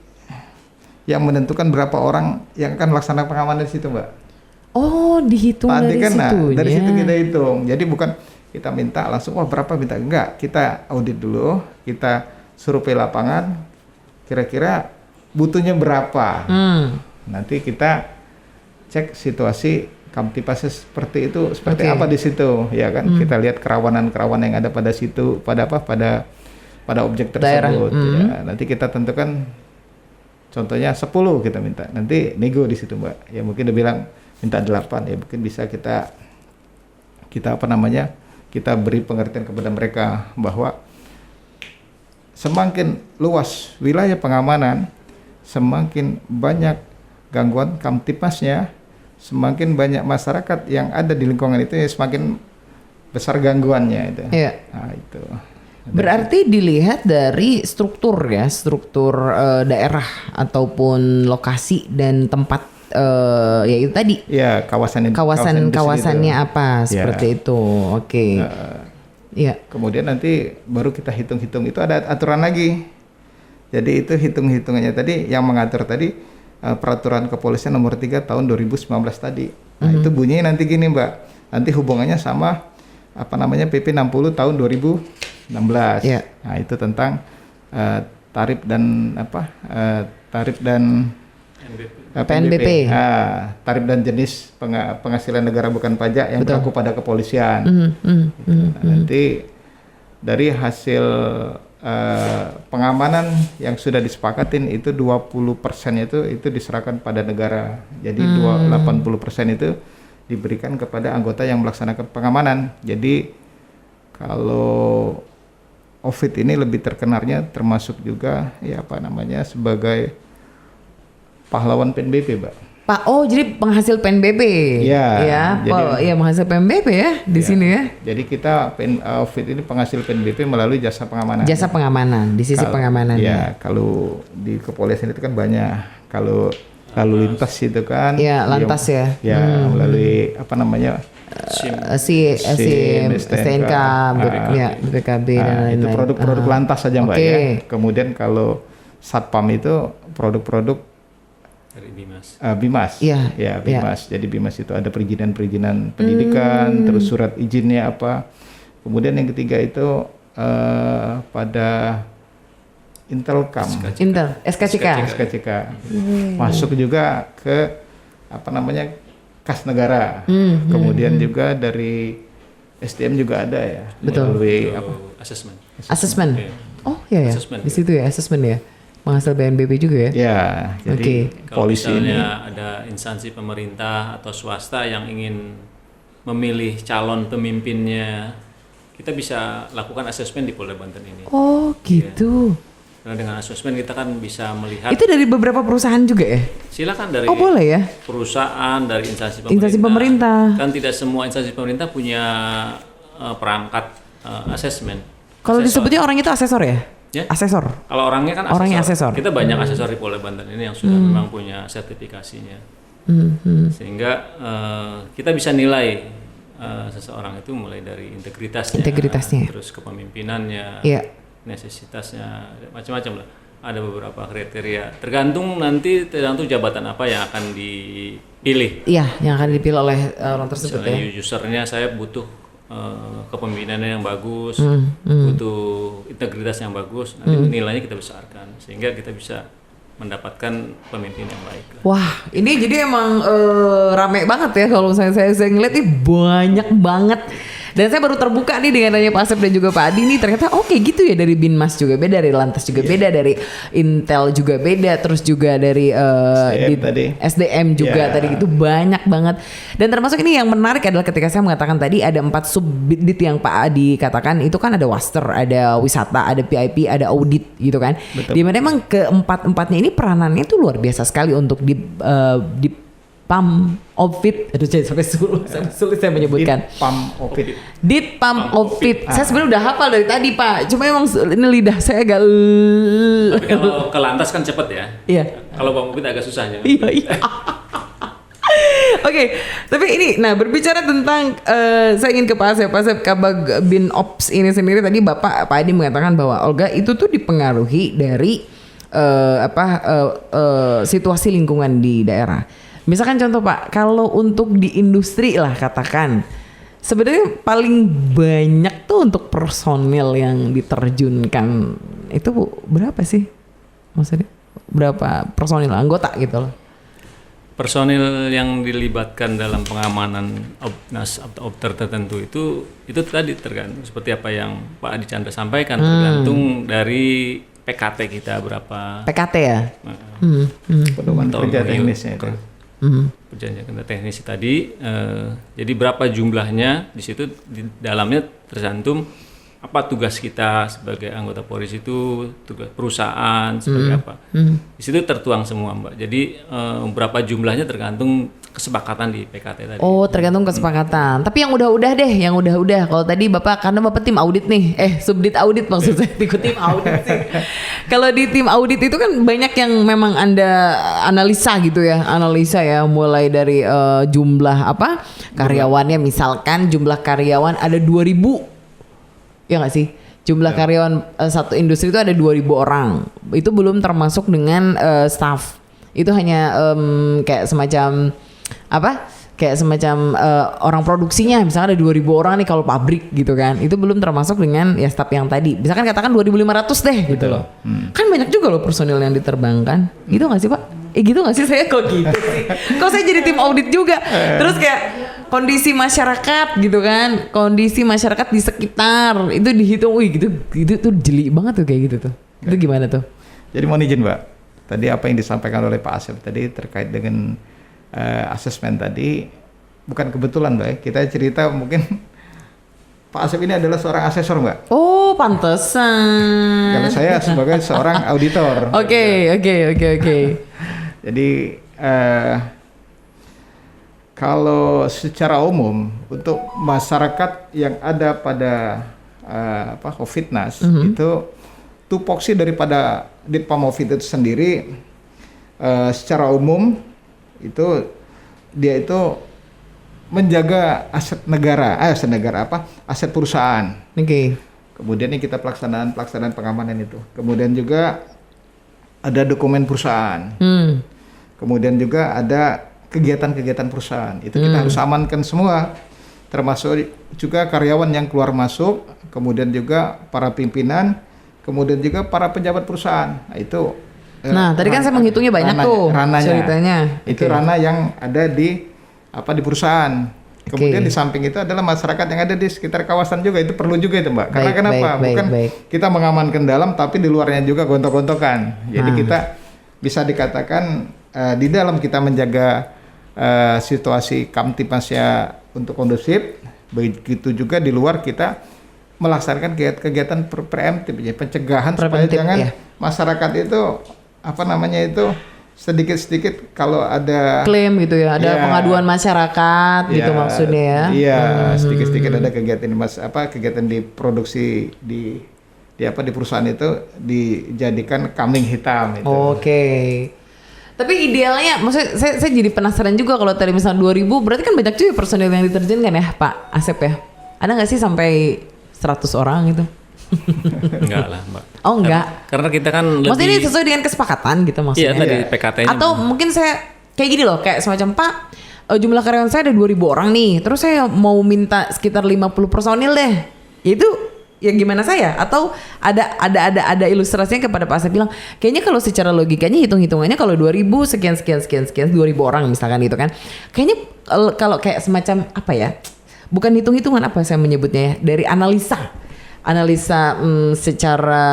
S2: yang menentukan berapa orang yang akan melaksanakan pengamanan di situ Mbak.
S1: Oh, dihitung dari situ.
S2: Dari situ kita hitung. Jadi bukan kita minta langsung berapa minta, enggak. Kita audit dulu, kita survei lapangan, kira-kira butuhnya berapa. Nanti kita cek situasi Kamtipasnya seperti itu, seperti apa di situ, ya kan? Kita lihat kerawanan-kerawanan yang ada pada situ, pada objek tersebut. Ya, nanti kita tentukan, contohnya 10 kita minta, nanti nego di situ Mbak. Ya mungkin dia bilang minta 8, ya mungkin bisa kita kita beri pengertian kepada mereka bahwa semakin luas wilayah pengamanan, semakin banyak gangguan Kamtipmasnya, semakin banyak masyarakat yang ada di lingkungan itu, ya semakin besar gangguannya itu.
S1: Iya.
S2: Nah, itu.
S1: Berarti dilihat dari struktur ya, struktur daerah ataupun lokasi dan tempat ya itu tadi.
S2: Ya,
S1: kawasannya apa seperti itu. Oke. Iya.
S2: Kemudian nanti baru kita hitung-hitung, itu ada aturan lagi. Jadi itu hitung-hitungannya tadi yang mengatur tadi peraturan kepolisian nomor 3 tahun 2019 tadi. Nah, itu bunyinya nanti gini Mbak. Nanti hubungannya sama PP 60 tahun 2016.
S1: Yeah.
S2: Nah, itu tentang tarif dan
S1: PNBP.
S2: Tarif dan jenis penghasilan negara bukan pajak yang berlaku pada kepolisian. Nanti dari hasil pengamanan yang sudah disepakatin itu 20% itu diserahkan pada negara. Jadi 80% itu diberikan kepada anggota yang melaksanakan pengamanan. Jadi kalau OVID ini lebih terkenalnya termasuk juga sebagai pahlawan PNBP, Mbak.
S1: Jadi penghasil PNBP.
S2: Ya,
S1: penghasil PNBP ya di sini ya.
S2: Jadi kita OVID ini penghasil PNBP melalui jasa pengamanan.
S1: Jasa pengamanan di sisi pengamanan.
S2: Ya, kalau di kepolisian itu kan banyak. Kalau lalu lintas itu kan.
S1: Ya, lantas ya.
S2: Ya, melalui
S1: STNK, BPKB dan lain-lain.
S2: Itu produk-produk lantas saja Mbak ya. Kemudian kalau Satpam itu produk-produk
S3: dari Bimas.
S2: Bimas. Bimas. Jadi Bimas itu ada perizinan pendidikan, terus surat izinnya apa. Kemudian yang ketiga itu pada Intelkam. SKCK. Masuk juga ke kas negara. Kemudian juga dari SDM juga ada ya.
S1: Betul.
S2: Melalui
S1: Asesmen. Oh iya ya. Di situ ya asesmen ya. Menghasil BNBP juga ya?
S2: Ya, jadi
S3: kalau
S2: polisi
S3: misalnya ada instansi pemerintah atau swasta yang ingin memilih calon pemimpinnya, kita bisa lakukan asesmen di Polda Banten ini.
S1: Oh gitu.
S3: Ya. Karena dengan asesmen kita kan bisa melihat.
S1: Itu dari beberapa perusahaan juga ya?
S3: Silakan dari
S1: boleh ya?
S3: Perusahaan, dari instansi
S1: pemerintah.
S3: Kan tidak semua instansi pemerintah punya perangkat asesmen.
S1: Kalau disebutnya orang itu asesor ya?
S3: Ya?
S1: Asesor.
S3: Kalau orangnya kan asesor.
S1: Orangnya asesor.
S3: Kita banyak asesor di Polda Banten ini yang sudah memang punya sertifikasinya. Sehingga kita bisa nilai seseorang itu mulai dari integritasnya, terus kepemimpinannya, necesitasnya, macam-macam lah. Ada beberapa kriteria, tergantung jabatan apa yang akan dipilih.
S1: Iya, yang akan dipilih oleh orang tersebut.
S3: Misalnya usernya saya butuh kepemimpinannya yang bagus, butuh integritas yang bagus, nanti nilainya kita besarkan sehingga kita bisa mendapatkan pemimpin yang baik.
S1: Wah, ini jadi emang rame banget ya kalau saya ngeliat ini banyak banget. Dan saya baru terbuka nih dengan nanya Pak Asep dan juga Pak Adi nih, ternyata oke gitu ya, dari Binmas juga beda, dari Lantas juga beda, dari Intel juga beda, terus juga dari SDM juga tadi gitu, banyak banget. Dan termasuk ini yang menarik adalah ketika saya mengatakan tadi ada 4 subdit yang Pak Adi katakan, itu kan ada waster, ada wisata, ada PIP, ada audit gitu kan. Dimana emang keempat-empatnya ini peranannya itu luar biasa sekali untuk di Pam Opit, aduh jadi sampai sulit saya menyebutkan. Dit Pam Opit. Saya sebenarnya udah hafal dari tadi Pak, cuma emang ini lidah saya agak.
S3: Tapi kalau ke Lantas kan cepet ya.
S1: Iya.
S3: Kalau Pam Opit agak susahnya.
S1: Iya. Oke, tapi ini, nah berbicara tentang, saya ingin ke Pak Asep Kabag Bin Ops ini sendiri, tadi Pak Adi mengatakan bahwa Olga itu tuh dipengaruhi dari situasi lingkungan di daerah. Misalkan contoh Pak, kalau untuk di industri lah katakan, sebenarnya paling banyak tuh untuk personil yang diterjunkan itu berapa sih? Maksudnya berapa personil anggota gitu loh?
S3: Personil yang dilibatkan dalam pengamanan obter tertentu itu tadi tergantung seperti apa yang Pak Adi Chandra sampaikan, tergantung dari PKT kita berapa.
S1: PKT ya?
S2: Pedoman kerja teknisnya itu.
S3: Perjanjian kerja teknis tadi, jadi berapa jumlahnya di situ, di dalamnya tercantum apa tugas kita sebagai anggota Polri itu, tugas perusahaan sebagai apa. Di situ tertuang semua Mbak. Jadi berapa jumlahnya tergantung kesepakatan di PKT tadi.
S1: Oh, tergantung kesepakatan. Tapi yang udah-udah deh, yang udah-udah. Kalau tadi karena Bapak tim audit nih, subdit audit maksud saya, ikut tim audit sih. Kalau di tim audit itu kan banyak yang memang Anda analisa gitu ya, mulai dari jumlah karyawannya, misalkan jumlah karyawan ada 2.000, ya nggak sih? Jumlah karyawan satu industri itu ada 2.000 orang. Itu belum termasuk dengan staff. Itu hanya kayak semacam orang produksinya, misalnya ada 2.000 orang nih kalau pabrik gitu kan, itu belum termasuk dengan ya staff yang tadi, misalkan katakan 2.500 deh gitu loh. Kan banyak juga loh personil yang diterbangkan, gitu nggak sih Pak? Gitu nggak sih, saya kok gitu sih? Kok saya jadi tim audit juga? Terus kayak kondisi masyarakat gitu kan, kondisi masyarakat di sekitar itu dihitung, gitu tuh jeli banget tuh kayak gitu tuh. Itu gimana tuh?
S2: Jadi mohon izin Mbak, tadi apa yang disampaikan oleh Pak Asep tadi terkait dengan asesmen tadi, bukan kebetulan Mbak, kita cerita mungkin Pak Asep ini adalah seorang asesor Mbak.
S1: Oh, pantesan.
S2: Kalau saya sebagai seorang auditor.
S1: Oke.
S2: Jadi kalau secara umum untuk masyarakat yang ada pada Covid-19 itu tupoksi daripada Ditpamofit itu sendiri secara umum itu dia itu menjaga aset negara, aset perusahaan.
S1: Oke.
S2: Kemudian ini kita pelaksanaan pengamanan itu. Kemudian juga ada dokumen perusahaan. Kemudian juga ada kegiatan-kegiatan perusahaan. Itu kita harus amankan semua, termasuk juga karyawan yang keluar masuk, kemudian juga para pimpinan, kemudian juga para pejabat perusahaan. Nah, itu
S1: tadi kan saya menghitungnya banyak rananya, ceritanya.
S2: Itu ranah yang ada di perusahaan. Kemudian di samping itu adalah masyarakat yang ada di sekitar kawasan juga, itu perlu juga itu Mbak. Karena kenapa? Bukan kita mengamankan dalam, tapi di luarnya juga gontok-gontokan. Jadi kita bisa dikatakan di dalam kita menjaga situasi kamtipmasnya untuk kondusif, begitu juga di luar kita melaksanakan kegiatan preemptif, pencegahan supaya jangan masyarakat itu sedikit-sedikit kalau ada
S1: klaim gitu ya, ada pengaduan masyarakat gitu maksudnya ya.
S2: Iya, sedikit-sedikit ada kegiatan di produksi di perusahaan itu dijadikan kambing hitam itu.
S1: Oke. Tapi idealnya, maksudnya saya jadi penasaran juga kalau tadi misalnya 2.000, berarti kan banyak juga personil yang diterjunkan ya Pak Asep ya? Ada nggak sih sampai 100 orang gitu?
S3: Enggak lah Mbak.
S1: Oh enggak?
S3: Karena kita kan
S1: maksudnya ini sesuai dengan kesepakatan gitu maksudnya?
S3: Iya tadi PKT-nya.
S1: Atau mungkin saya kayak gini loh, kayak semacam Pak, jumlah karyawan saya ada 2.000 orang nih, terus saya mau minta sekitar 50 personil deh. Itu ya gimana saya? Atau ada ilustrasinya kepada Pak Asep bilang, kayaknya kalau secara logikanya hitung-hitungannya kalau 2.000 sekian 2.000 orang misalkan gitu kan. Kayaknya kalau kayak semacam apa ya? Bukan hitung-hitungan apa saya menyebutnya ya, dari analisa secara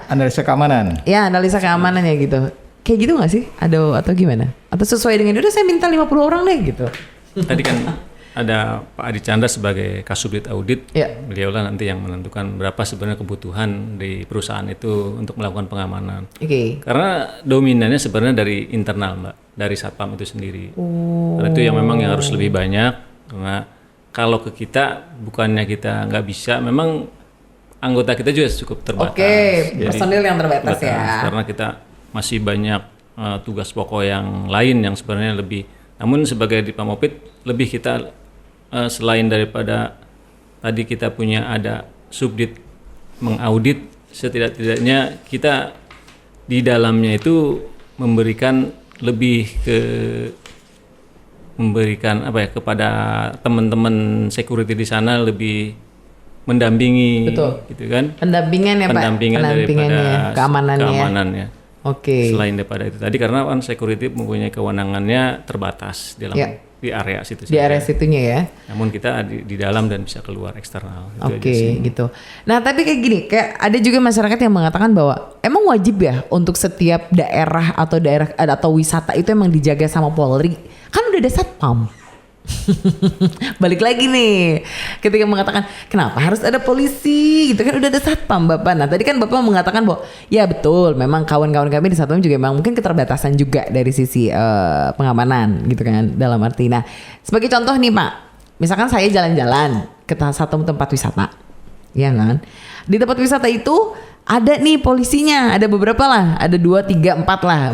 S2: analisa keamanan.
S1: Ya, analisa keamanan ya gitu. Kayak gitu gak sih? Atau gimana? Atau sesuai dengan udah saya minta 50 orang deh gitu.
S3: Tadi kan ada Pak Adi Chandra sebagai Kasubdit Audit.
S1: Ya.
S3: Beliaulah nanti yang menentukan berapa sebenarnya kebutuhan di perusahaan itu untuk melakukan pengamanan.
S1: Oke.
S3: Karena dominannya sebenarnya dari internal Mbak, dari Satpam itu sendiri. Karena itu yang memang yang harus lebih banyak. Karena kalau ke kita bukannya kita nggak bisa, memang anggota kita juga cukup terbatas.
S1: Oke, personil yang terbatas ya.
S3: Karena kita masih banyak tugas pokok yang lain yang sebenarnya lebih. Namun sebagai di Pamopit lebih kita selain daripada tadi kita punya ada subdit mengaudit, setidak-tidaknya kita di dalamnya itu memberikan lebih memberikan apa ya kepada teman-teman security di sana, lebih mendampingi.
S1: Betul.
S3: Gitu kan.
S1: Pendampingan ya Pak.
S3: Pendampingan daripada
S1: keamanannya. Oke.
S3: Selain daripada itu tadi karena kan security mempunyai kewenangannya terbatas di area situ.
S1: Di area situnya ya.
S3: Namun kita di dalam dan bisa keluar eksternal.
S1: Oke, gitu. Nah, tapi kayak gini, kayak ada juga masyarakat yang mengatakan bahwa emang wajib ya untuk setiap daerah atau wisata itu emang dijaga sama Polri. Kan udah ada Satpam. Balik lagi nih, ketika mengatakan kenapa harus ada polisi gitu kan, udah ada Satpam Bapak. Nah tadi kan Bapak mengatakan bahwa ya betul, memang kawan-kawan kami di Satpam juga memang mungkin keterbatasan juga dari sisi pengamanan gitu kan, dalam arti. Nah sebagai contoh nih Pak, misalkan saya jalan-jalan ke satu tempat wisata, ya kan, di tempat wisata itu ada nih polisinya, ada beberapa lah, ada 2, 3,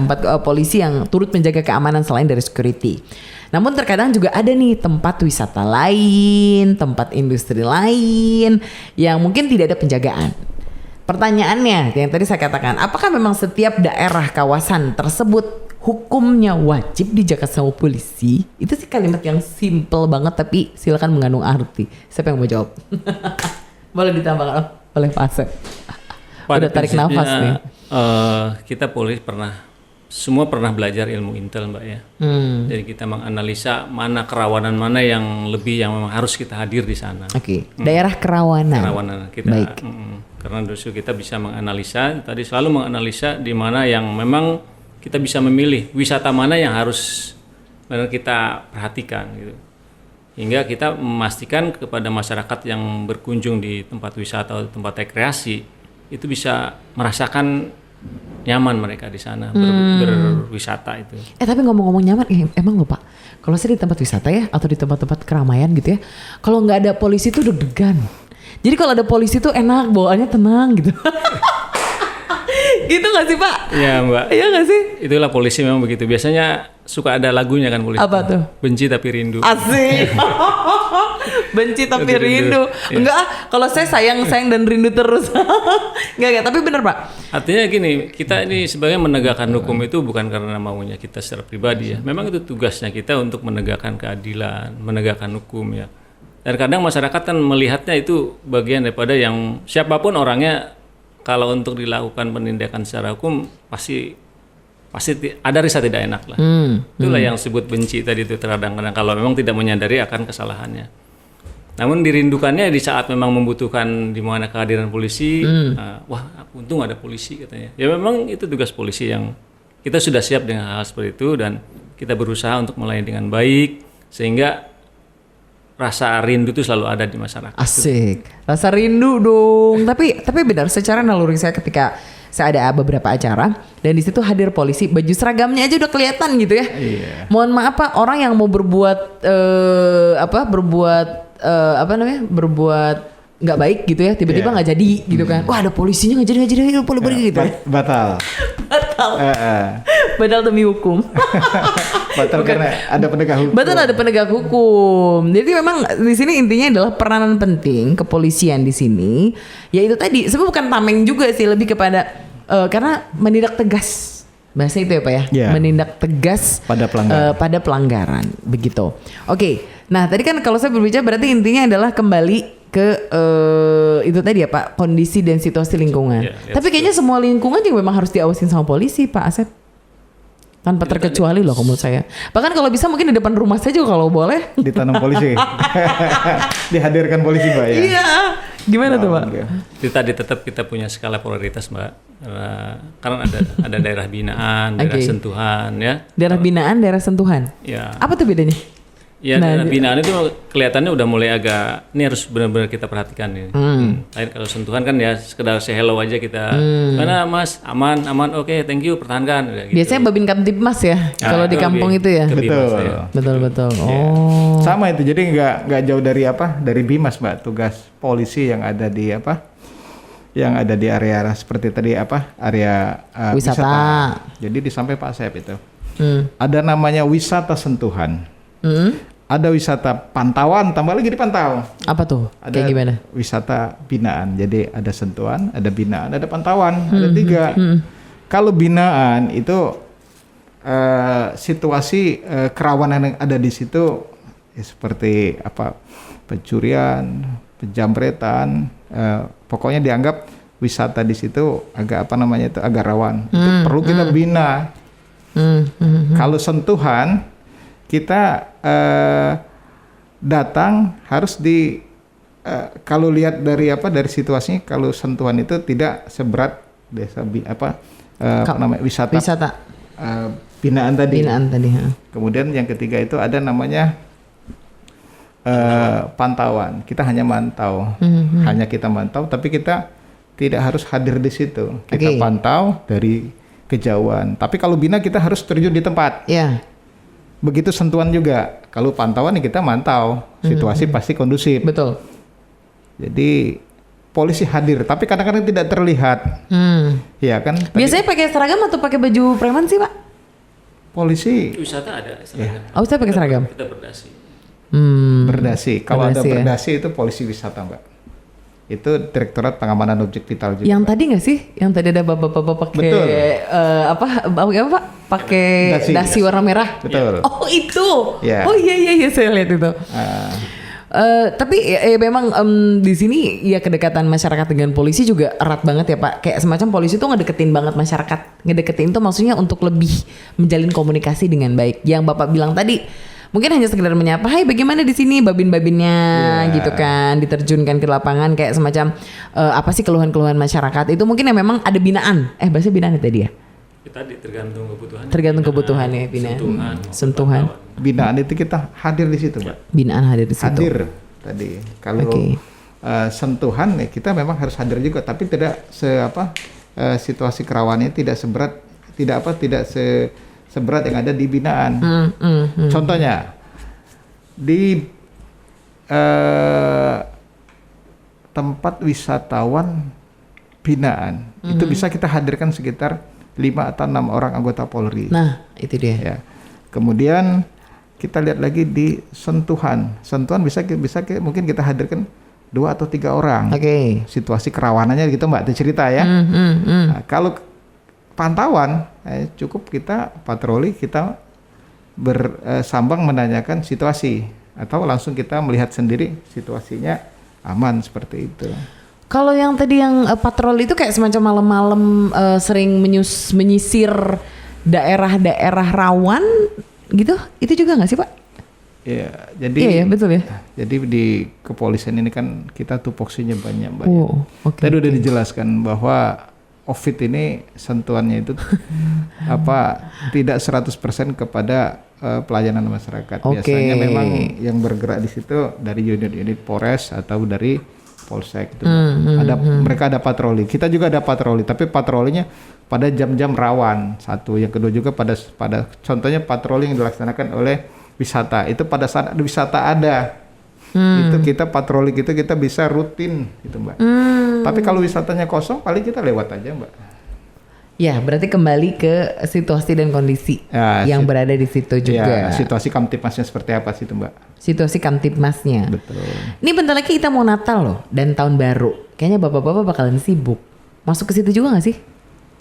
S1: 4 polisi yang turut menjaga keamanan selain dari security. Namun terkadang juga ada nih tempat wisata lain, tempat industri lain yang mungkin tidak ada penjagaan. Pertanyaannya yang tadi saya katakan, apakah memang setiap daerah kawasan tersebut hukumnya wajib dijaga sama polisi? Itu sih kalimat yang simple banget tapi silakan mengandung arti. Siapa yang mau jawab? Boleh ditambahkan oleh Pak Asep. Udah tarik nafas nih.
S3: Kita polisi semua pernah belajar ilmu intel Mbak ya. Jadi kita menganalisa mana kerawanan mana yang memang harus kita hadir di sana.
S1: Oke. Daerah kerawanan.
S3: Kerawanan kita.
S1: Baik.
S3: Karena justru kita bisa menganalisa, tadi selalu menganalisa di mana yang memang kita bisa memilih wisata mana yang harus benar kita perhatikan gitu. Hingga kita memastikan kepada masyarakat yang berkunjung di tempat wisata atau tempat rekreasi itu bisa merasakan nyaman mereka di sana berwisata itu.
S1: Tapi ngomong-ngomong nyaman, emang loh Pak, kalau saya di tempat wisata ya atau di tempat-tempat keramaian gitu ya, kalau nggak ada polisi tuh deg-degan. Jadi kalau ada polisi tuh enak, bawaannya tenang gitu. Gitu gak sih Pak?
S3: Iya Mbak.
S1: Iya gak sih?
S3: Itulah polisi memang begitu. Biasanya suka ada lagunya kan polisi.
S1: Apa tuh?
S3: Benci tapi rindu.
S1: Asik. Benci tapi rindu. Enggak, kalau saya sayang dan rindu terus. Enggak, tapi bener Pak.
S3: Artinya gini, kita ini sebagai menegakkan hukum itu bukan karena maunya kita secara pribadi ya. Memang itu tugasnya kita untuk menegakkan keadilan, menegakkan hukum ya. Dan kadang masyarakat kan melihatnya itu bagian daripada yang siapapun orangnya, kalau untuk dilakukan penindakan secara hukum pasti ada rasa tidak enak lah. Itulah yang disebut benci tadi itu kadang-kadang kalau memang tidak menyadari akan kesalahannya. Namun dirindukannya di saat memang membutuhkan di mana kehadiran polisi, wah untung ada polisi katanya. Ya memang itu tugas polisi yang kita sudah siap dengan hal seperti itu dan kita berusaha untuk melayani dengan baik sehingga rasa rindu itu selalu ada di masyarakat.
S1: Asik, rasa rindu dong. Tapi benar, secara naluri saya ketika saya ada beberapa acara dan di situ hadir polisi, baju seragamnya aja udah kelihatan gitu ya. Iya. Mohon maaf Pak, orang yang mau berbuat berbuat nggak baik gitu ya, tiba-tiba nggak jadi gitu kan. Wah ada polisinya nggak jadi gitu.
S2: Batal.
S1: Batal demi hukum.
S2: Batal karena ada penegak hukum.
S1: Batal ada penegak hukum. Jadi memang di sini intinya adalah peranan penting kepolisian di sini. Yaitu tadi sebenarnya bukan tameng juga sih, lebih kepada karena menindak tegas. Bahasa itu ya Pak ya?
S2: Yeah.
S1: Menindak tegas pada pelanggaran. Begitu. Oke. Nah tadi kan kalau saya berbicara berarti intinya adalah kembali ke itu tadi ya Pak, kondisi dan situasi lingkungan. Tapi kayaknya semua lingkungan juga memang harus diawasin sama polisi Pak Asep. Tanpa terkecuali loh menurut saya. Bahkan kalau bisa mungkin di depan rumah saja kalau boleh.
S2: Ditanam polisi. Dihadirkan polisi Mbak ya.
S1: Iya. Gimana tuh Pak?
S3: Itu tadi tetap kita punya skala prioritas Mbak. Karena ada daerah binaan, daerah sentuhan ya.
S1: Daerah binaan, daerah sentuhan.
S3: Ya.
S1: Apa tuh bedanya?
S3: Ya, daerah binaan itu kelihatannya udah mulai agak, ini harus benar-benar kita perhatikan ini. Lain kalau sentuhan kan ya sekedar say hello aja kita. Mana Mas, aman, oke, thank you, pertahankan. Gitu.
S1: Biasanya Babin Kamtibmas ya, kalau di kampung itu ya. Betul. Oh.
S2: Sama itu, jadi nggak jauh dari Bimas Mbak, tugas polisi yang ada di yang ada di area seperti tadi area wisata. Jadi di sampai Pak Asep itu. Ada namanya wisata sentuhan. Ada wisata pantauan, tambah lagi dipantau.
S1: Apa tuh? Kayak gimana?
S2: Wisata binaan. Jadi ada sentuhan, ada binaan, ada pantauan, ada 3. Kalau binaan itu situasi kerawanan yang ada di situ ya, seperti pencurian, penjamretan, pokoknya dianggap wisata di situ agak agak rawan. Itu perlu kita bina. Kalau sentuhan kita datang harus kalau lihat dari situasinya, kalau sentuhan itu tidak seberat desa wisata. Binaan tadi. Kemudian yang ketiga itu ada namanya pantauan. Kita hanya mantau, kita mantau, tapi kita tidak harus hadir di situ. Kita pantau dari kejauhan. Tapi kalau bina kita harus terjun di tempat. Begitu sentuhan juga. Kalau pantauan kita mantau, situasi pasti kondusif.
S1: Betul.
S2: Jadi polisi hadir, tapi kadang-kadang tidak terlihat. Ya kan?
S1: Biasanya pakai seragam atau pakai baju preman sih Pak?
S2: Polisi.
S3: Wisata ada seragam.
S1: Oh, saya pakai seragam.
S3: Kita berdasi.
S2: Berdasi. Kalau ada berdasi itu polisi wisata Mbak. Itu Direktorat Pengamanan Objek Vital juga.
S1: Yang tadi nggak sih? Yang tadi ada bapak-bapak pakai apa? Pakai dasi warna merah.
S2: Betul.
S1: Oh itu.
S2: Yeah.
S1: Oh iya saya lihat itu. Tapi memang di sini ya kedekatan masyarakat dengan polisi juga erat banget ya Pak. Kayak semacam polisi tuh ngedeketin banget masyarakat. Ngedeketin itu maksudnya untuk lebih menjalin komunikasi dengan baik. Yang Bapak bilang tadi mungkin hanya sekedar menyapa, hai bagaimana di sini babin-babinnya gitu kan, diterjunkan ke lapangan kayak semacam apa sih keluhan-keluhan masyarakat itu mungkin yang memang ada binaan. Bahasa binaan tadi ya?
S3: Tadi tergantung kebutuhan.
S1: Tergantung kebutuhan ya binaan. Sentuhan.
S2: Binaan itu kita hadir di situ, Mbak.
S1: Binaan hadir di situ.
S2: Hadir tadi. Kalau sentuhan ya kita memang harus hadir juga, tapi tidak situasi kerawanannya tidak seberat yang ada di binaan. Contohnya di tempat wisatawan binaan itu bisa kita hadirkan sekitar 5 atau 6 orang anggota Polri.
S1: Nah, itu dia.
S2: Ya. Kemudian kita lihat lagi di sentuhan. Sentuhan bisa mungkin kita hadirkan 2 atau 3 orang. Situasi kerawanannya gitu Mbak, itu cerita ya. Nah, kalau pantauan cukup kita patroli, kita bersambang menanyakan situasi atau langsung kita melihat sendiri situasinya aman seperti itu.
S1: Kalau yang tadi yang patroli itu kayak semacam malam-malam sering menyisir daerah-daerah rawan gitu, itu juga nggak sih Pak?
S2: Iya, jadi
S1: iya betul ya.
S2: Jadi di kepolisian ini kan kita tupoksinya banyak. Tadi udah dijelaskan bahwa OVID ini sentuhannya itu tidak 100% kepada pelayanan masyarakat. Biasanya memang yang bergerak di situ dari unit-unit Polres atau dari Polsek itu. Mereka ada patroli. Kita juga ada patroli, tapi patrolinya pada jam-jam rawan. Satu, yang kedua juga pada contohnya patroli yang dilaksanakan oleh wisata. Itu pada saat wisata ada. Itu kita patroli kita bisa rutin gitu Mbak. Tapi kalau wisatanya kosong paling kita lewat aja Mbak.
S1: Ya, berarti kembali ke situasi dan kondisi yang berada di situ juga.
S2: Ya, situasi Kamtipmasnya seperti apa sih itu Mbak?
S1: Situasi Kamtipmasnya.
S2: Betul.
S1: Ini bentar lagi kita mau Natal loh dan tahun baru. Kayaknya bapak-bapak bakalan sibuk. Masuk ke situ juga gak sih?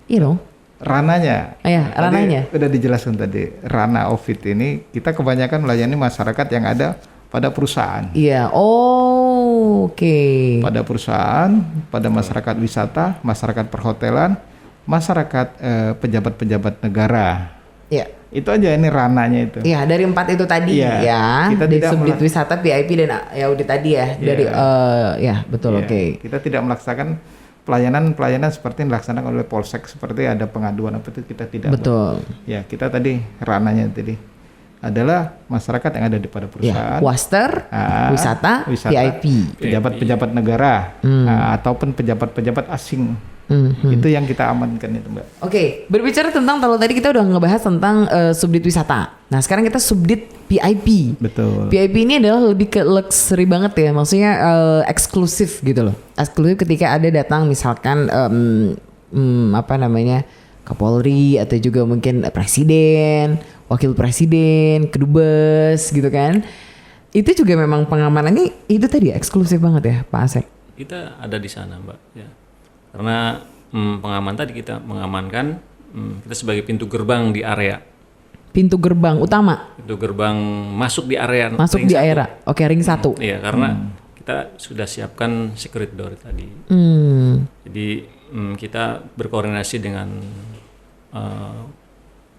S1: Iya dong.
S2: Rananya.
S1: Iya, rananya.
S2: Udah dijelaskan tadi. Rana OVID ini kita kebanyakan melayani masyarakat yang ada pada perusahaan.
S1: Iya. Oh, oke.
S2: Pada perusahaan, pada masyarakat wisata, masyarakat perhotelan, masyarakat pejabat-pejabat negara.
S1: Iya.
S2: Itu aja ini rananya itu.
S1: Iya, dari 4 itu tadi ya.
S2: Kita
S1: dari
S2: tidak
S1: subdit wisata, VIP dan ya udah tadi ya. Dari ya betul, oke.
S2: Kita tidak melaksanakan pelayanan seperti yang dilaksanakan oleh Polsek, seperti ada pengaduan apa itu kita tidak.
S1: Betul.
S2: Ya, kita tadi rananya tadi adalah masyarakat yang ada di pada perusahaan.
S1: Waster, wisata, VIP.
S2: Pejabat-pejabat negara ataupun pejabat-pejabat asing. Itu yang kita amankan itu Mbak.
S1: Oke, berbicara tentang kalau tadi kita udah ngebahas tentang subdit wisata. Nah sekarang kita subdit VIP.
S2: Betul.
S1: VIP ini adalah lebih ke luxury banget ya, maksudnya eksklusif gitu loh. Eksklusif ketika ada datang misalkan apa namanya Kapolri atau juga mungkin presiden, wakil presiden, kedubes gitu kan. Itu juga memang pengamanannya itu tadi eksklusif banget ya Pak Asep.
S3: Kita ada di sana Mbak ya. Karena pengaman tadi kita mengamankan kita sebagai pintu gerbang di area.
S1: Pintu gerbang utama.
S3: Pintu gerbang masuk di area.
S1: Masuk di area. Oke, ring 1.
S3: Iya, karena kita sudah siapkan security door tadi. Jadi kita berkoordinasi dengan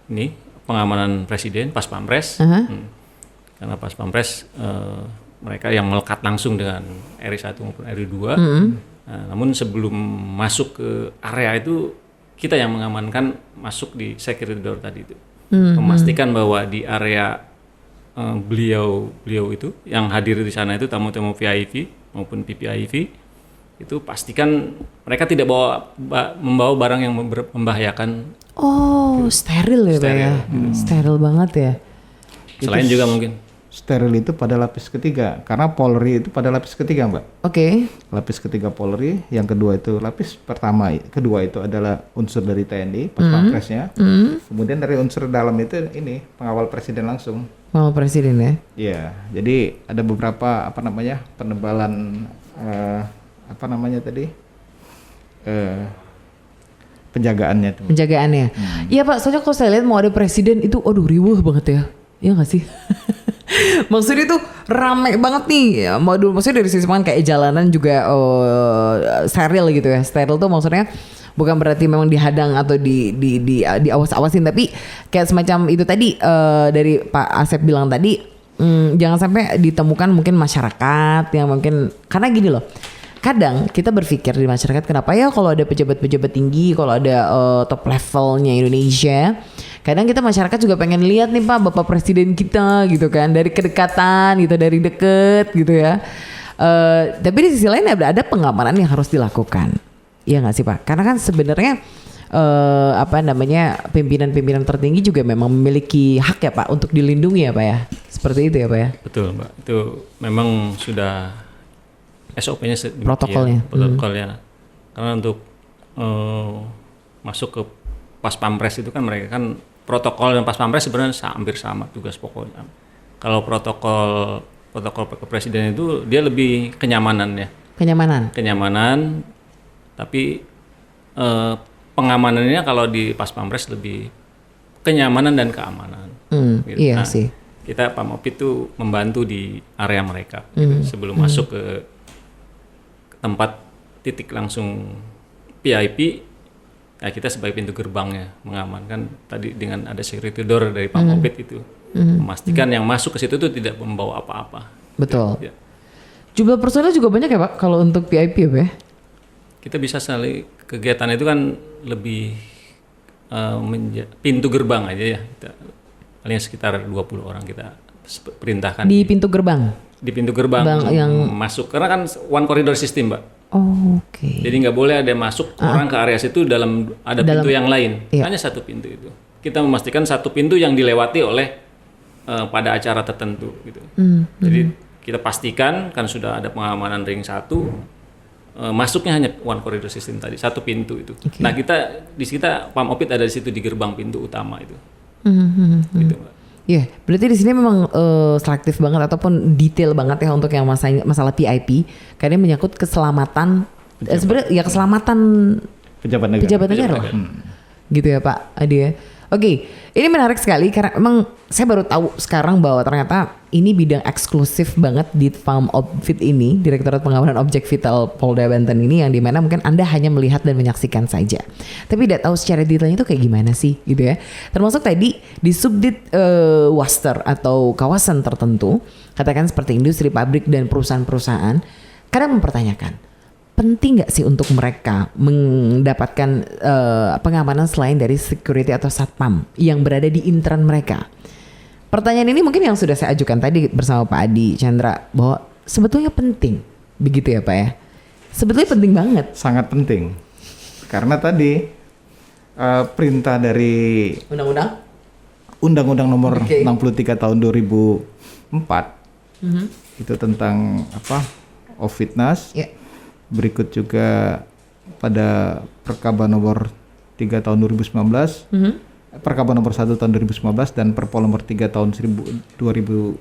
S3: ini pengamanan presiden, Pas Pampres. Karena Pas Pampres mereka yang melekat langsung dengan RI 1 maupun RI 2. Nah, namun sebelum masuk ke area itu kita yang mengamankan masuk di security door tadi itu, memastikan bahwa di area beliau itu yang hadir di sana itu tamu-tamu VIP maupun PPIV itu pastikan mereka tidak membawa barang yang membahayakan.
S1: Oh, steril ya Pak ya, steril banget ya.
S3: Selain juga mungkin
S2: steril itu pada lapis ketiga, karena Polri itu pada lapis ketiga Mbak.
S1: Oke.
S2: Lapis ketiga Polri, yang kedua itu lapis pertama, kedua itu adalah unsur dari TNI, Pas Pampresnya. Kemudian dari unsur dalam itu ini pengawal presiden langsung.
S1: Pengawal presiden ya?
S2: Iya, jadi ada beberapa apa namanya penebalan apa namanya tadi penjagaannya tuh.
S1: Penjagaannya. Iya Pak, soalnya kalau saya lihat mau ada presiden itu, aduh riuh banget ya. Iya nggak sih? Maksudnya tuh rame banget nih, maksudnya dari sisi kan kayak jalanan juga steril gitu ya. Steril tuh maksudnya bukan berarti memang dihadang atau di awas-awasin, tapi kayak semacam itu tadi dari Pak Asep bilang tadi, jangan sampai ditemukan mungkin masyarakat yang mungkin, karena gini loh. Kadang kita berpikir di masyarakat, kenapa ya kalau ada pejabat-pejabat tinggi, kalau ada top levelnya Indonesia, kadang kita masyarakat juga pengen lihat nih Pak, Bapak Presiden kita gitu kan, dari kedekatan gitu, dari deket gitu ya. Tapi di sisi lain ada pengamanan yang harus dilakukan. Iya nggak sih Pak? Karena kan sebenarnya apa namanya pimpinan-pimpinan tertinggi juga memang memiliki hak ya Pak untuk dilindungi ya Pak ya. Seperti itu ya Pak ya.
S3: Betul Mbak. Itu memang sudah SOP-nya
S1: protokolnya.
S3: Protokolnya. Karena untuk masuk ke Pas Pampres itu kan mereka kan protokol dan Pas Pampres sebenarnya hampir sama tugas pokoknya. Kalau protokol kepresiden itu dia lebih kenyamanan ya. Kenyamanan. Tapi pengamanannya kalau di Pas Pampres lebih kenyamanan dan keamanan. Gitu.
S1: Iya sih.
S3: Kita Pamopit itu membantu di area mereka gitu, sebelum masuk ke tempat titik langsung VIP, ya kita sebagai pintu gerbangnya mengamankan tadi dengan ada security door dari Pamopit itu, memastikan yang masuk ke situ itu tidak membawa apa-apa.
S1: Betul.
S3: Ya.
S1: Jumlah personel juga banyak ya Pak kalau untuk VIP ya Pak?
S3: Kita bisa kegiatan itu kan lebih pintu gerbang aja ya, kita paling sekitar 20 orang kita perintahkan
S1: di pintu gerbang.
S3: Di pintu gerbang yang masuk, karena kan one corridor system Mbak.
S1: Oh, oke.
S3: Jadi nggak boleh ada masuk orang ke area situ dalam pintu yang lain. Iya. Hanya satu pintu itu. Kita memastikan satu pintu yang dilewati oleh pada acara tertentu gitu. Jadi kita pastikan kan sudah ada pengamanan ring 1, masuknya hanya one corridor system tadi, satu pintu itu. Okay. Nah kita Pam Opit ada di situ di gerbang pintu utama itu. Gitu, Mbak.
S1: Iya, berarti di sini memang selektif banget ataupun detail banget ya untuk yang masalah PIP, karena menyangkut keselamatan sebenarnya ya keselamatan pejabat negara lah. Gitu ya Pak Adi ya. Oke, ini menarik sekali karena emang saya baru tahu sekarang bahwa ternyata ini bidang eksklusif banget di Pam Opit ini, Direktorat Pengamanan Objek Vital Polda Banten ini, yang dimana mungkin Anda hanya melihat dan menyaksikan saja. Tapi tidak tahu secara detailnya itu kayak gimana sih gitu ya. Termasuk tadi di Subdit Waster atau kawasan tertentu, katakan seperti industri, pabrik, dan perusahaan-perusahaan, kadang mempertanyakan, penting nggak sih untuk mereka mendapatkan pengamanan selain dari security atau satpam yang berada di intern mereka? Pertanyaan ini mungkin yang sudah saya ajukan tadi bersama Pak Adi Chandra, bahwa sebetulnya penting, begitu ya Pak ya? Sebetulnya penting banget.
S2: Sangat penting, karena tadi perintah dari Undang-Undang Nomor 63 Tahun 2004 itu tentang Ofitnas. Yeah. Berikut juga pada Perkaba nomor 3 tahun 2019, Perkaba nomor 1 tahun 2019 dan Perpol nomor 3 tahun 2019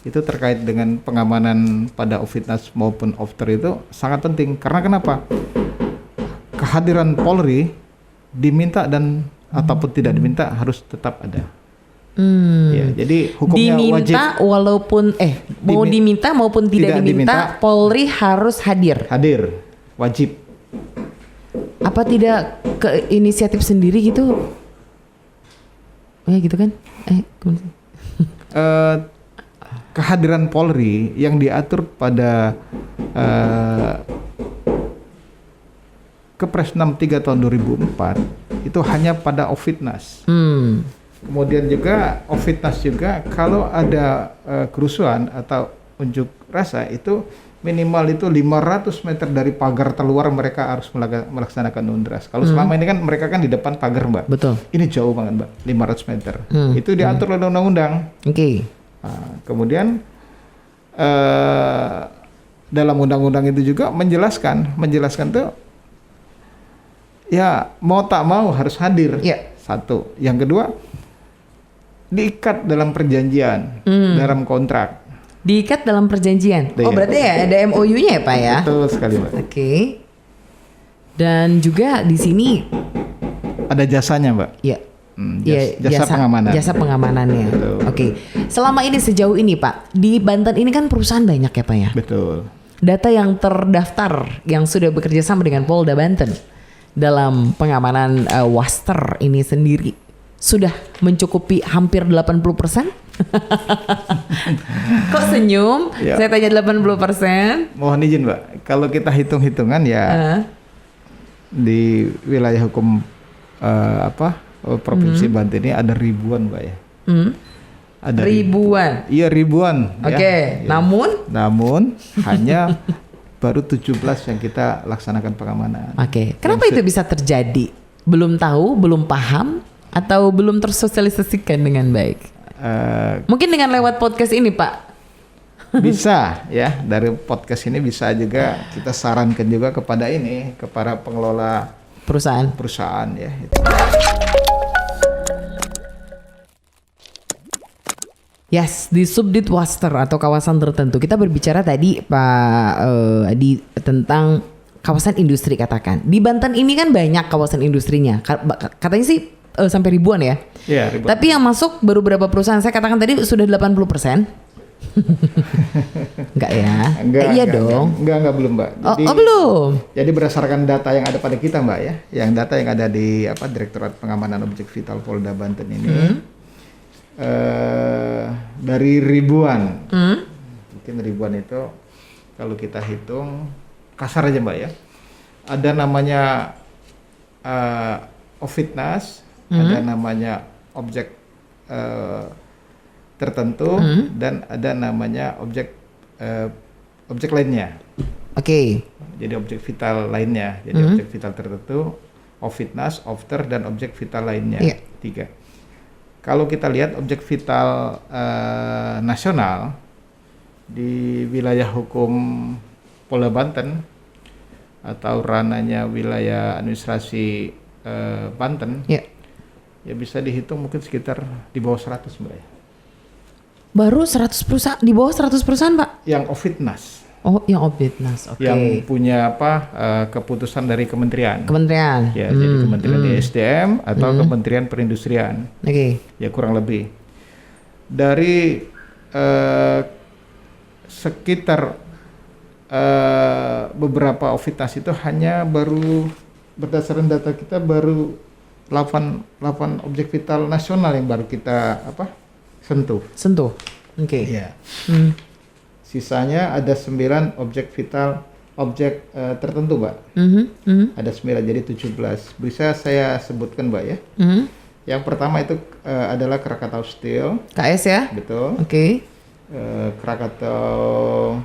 S2: itu terkait dengan pengamanan pada Ofitnas maupun Ofter itu sangat penting. Karena kenapa? Kehadiran Polri diminta dan ataupun tidak diminta harus tetap ada. Ya, jadi hukumnya
S1: diminta
S2: wajib.
S1: Walaupun mau diminta maupun tidak diminta, Polri harus hadir.
S2: Hadir, wajib.
S1: Apa tidak ke inisiatif sendiri gitu? Ya gitu kan?
S2: Kehadiran Polri yang diatur pada Kepres 63 tahun 2004 itu hanya pada Ofitnas. Kemudian juga Ofitnas juga kalau ada kerusuhan atau unjuk rasa itu minimal itu 500 meter dari pagar terluar mereka harus melaksanakan unjuk rasa. Kalau selama ini kan mereka kan di depan pagar, Mbak.
S1: Betul.
S2: Ini jauh banget, Mbak. 500 meter. Itu diatur oleh undang-undang.
S1: Oke.
S2: Nah, kemudian dalam undang-undang itu juga menjelaskan tuh ya mau tak mau harus hadir.
S1: Yeah.
S2: Satu. Yang kedua, diikat dalam perjanjian, dalam kontrak.
S1: Diikat dalam perjanjian. Oh, berarti ya ada MOU-nya ya, Pak ya?
S2: Betul sekali, Mbak.
S1: Oke. Dan juga di sini
S2: ada jasanya, Mbak.
S1: Iya.
S2: Jasa pengamanan.
S1: Jasa pengamanannya. Oke. Selama ini sejauh ini, Pak, di Banten ini kan perusahaan banyak ya, Pak ya?
S2: Betul.
S1: Data yang terdaftar yang sudah bekerja sama dengan Polda Banten dalam pengamanan Waster ini sendiri sudah mencukupi hampir 80%. Kok senyum? Ya. Saya tanya 80%.
S2: Mohon izin, Mbak. Kalau kita hitung-hitungan ya di wilayah hukum Provinsi Banten ini ada ribuan, Mbak ya. Ada
S1: ribuan.
S2: Iya, ribuan.
S1: Oke. Ya.
S2: Namun hanya baru 17 yang kita laksanakan pengamanan.
S1: Oke. Kenapa itu bisa terjadi? Belum tahu, belum paham, atau belum tersosialisasikan dengan baik? Mungkin dengan lewat podcast ini, Pak.
S2: Bisa ya, dari podcast ini bisa juga kita sarankan juga kepada para pengelola perusahaan ya.
S1: Yes, di Subdit Waster atau kawasan tertentu. Kita berbicara tadi Pak tentang kawasan industri, katakan. Di Banten ini kan banyak kawasan industrinya. Katanya sih sampai ribuan ya.
S2: Iya, ribuan.
S1: Tapi yang masuk baru berapa perusahaan? Saya katakan tadi sudah 80%. Enggak ya? Iya dong.
S2: Enggak belum, Mbak.
S1: Jadi, belum.
S2: Jadi berdasarkan data yang ada pada kita, Mbak ya. Yang data yang ada di Direktorat Pengamanan Objek Vital Polda Banten ini. Dari ribuan. Mungkin ribuan itu kalau kita hitung kasar aja, Mbak ya. Ada namanya Ofitnas, ada namanya objek tertentu, dan ada namanya objek lainnya.
S1: Oke.
S2: Jadi objek vital lainnya. Jadi objek vital tertentu, Ofitnas, Ofter, dan objek vital lainnya. 3. Kalau kita lihat objek vital nasional di wilayah hukum Polda Banten atau ranahnya wilayah administrasi Banten, ya bisa dihitung mungkin sekitar di bawah 100 Mbak ya.
S1: Baru 100 perusahaan, di bawah 100 perusahaan Pak?
S2: Yang Ovitnas.
S1: Oh, yang Ovitnas, oke.
S2: Yang punya keputusan dari kementerian.
S1: Kementerian.
S2: Ya, jadi Kementerian SDM atau Kementerian Perindustrian.
S1: Oke.
S2: Ya kurang lebih. Dari sekitar beberapa Ovitnas itu hanya baru berdasarkan data kita baru 8 objek vital nasional yang baru kita sentuh. Oke. Ya. Sisanya ada 9 objek vital tertentu, Mbak. Ada 9 jadi 17. Bisa saya sebutkan, Mbak ya. Yang pertama itu adalah Krakatau Steel.
S1: KS ya?
S2: Betul.
S1: Oke.
S2: Krakatau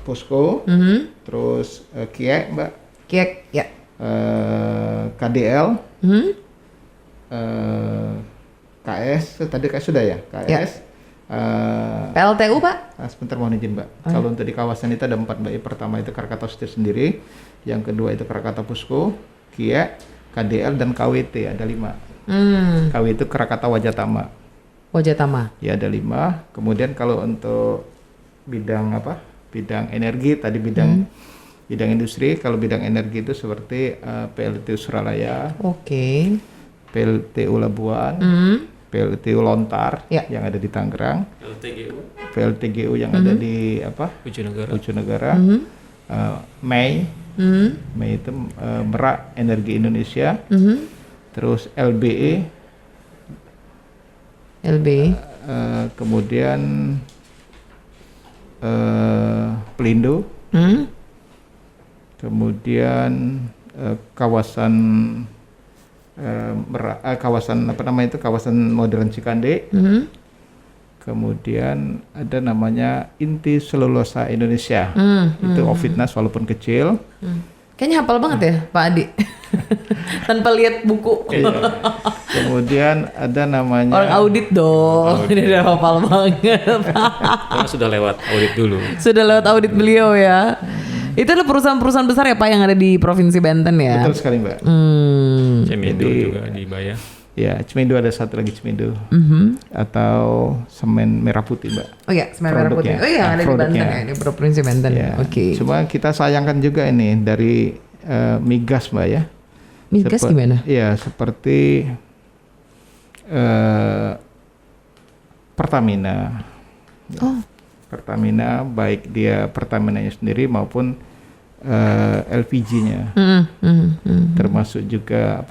S2: Posko. Terus KIEK, Mbak.
S1: KIEK, ya.
S2: KDL. KS, tadi sudah ya? KS. Ya.
S1: PLTU Pak?
S2: Sebentar mohon izin Mbak. Kalau untuk di kawasan itu ada 4 Mbak. Pertama itu Krakatau Steel sendiri, yang kedua itu Krakatau Posko, KIEK, KDL dan KWT ada 5. KW itu Krakatau Wajatama. Ya ada 5. Kemudian kalau untuk bidang bidang energi tadi bidang industri. Kalau bidang energi itu seperti PLTU Suralaya.
S1: Oke.
S2: PLTU Labuan. PLTU Lontar yang ada di Tangerang, PLTGU yang ada di Bojonegara, MEI itu Merak Energi Indonesia, terus LBE, kemudian Pelindo, kemudian kawasan kawasan modern Cikande. Kemudian ada namanya Inti Selulosa Indonesia. Itu Ovitnas walaupun kecil.
S1: Kayaknya hafal banget ya Pak Adi. Tanpa lihat buku.
S2: Kemudian ada namanya
S1: orang audit dong. Ini udah hafal banget.
S3: Karena sudah lewat audit dulu.
S1: Sudah lewat audit beliau ya. Itu adalah perusahaan-perusahaan besar ya Pak yang ada di Provinsi Banten ya?
S2: Betul sekali Mbak.
S3: Cimindo juga di Baya.
S2: Ya, Cimindo ada satu lagi Cimindo. Atau semen merah putih Mbak.
S1: Oh iya, semen merah putih. Oh iya, ada di Banten ya, di Provinsi Banten.
S2: Ya.
S1: Oke.
S2: Cuma kita sayangkan juga ini dari migas Mbak ya.
S1: Migas gimana?
S2: Iya, seperti Pertamina.
S1: Oh.
S2: Pertamina baik dia Pertaminanya sendiri maupun LPG-nya, termasuk juga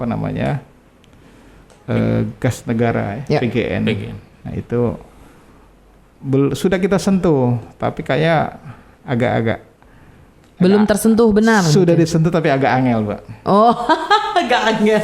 S2: gas negara PGN. Nah itu sudah kita sentuh, tapi kayak agak
S1: belum tersentuh benar.
S2: Sudah disentuh tapi agak angel, Pak.
S1: Oh, agak angel.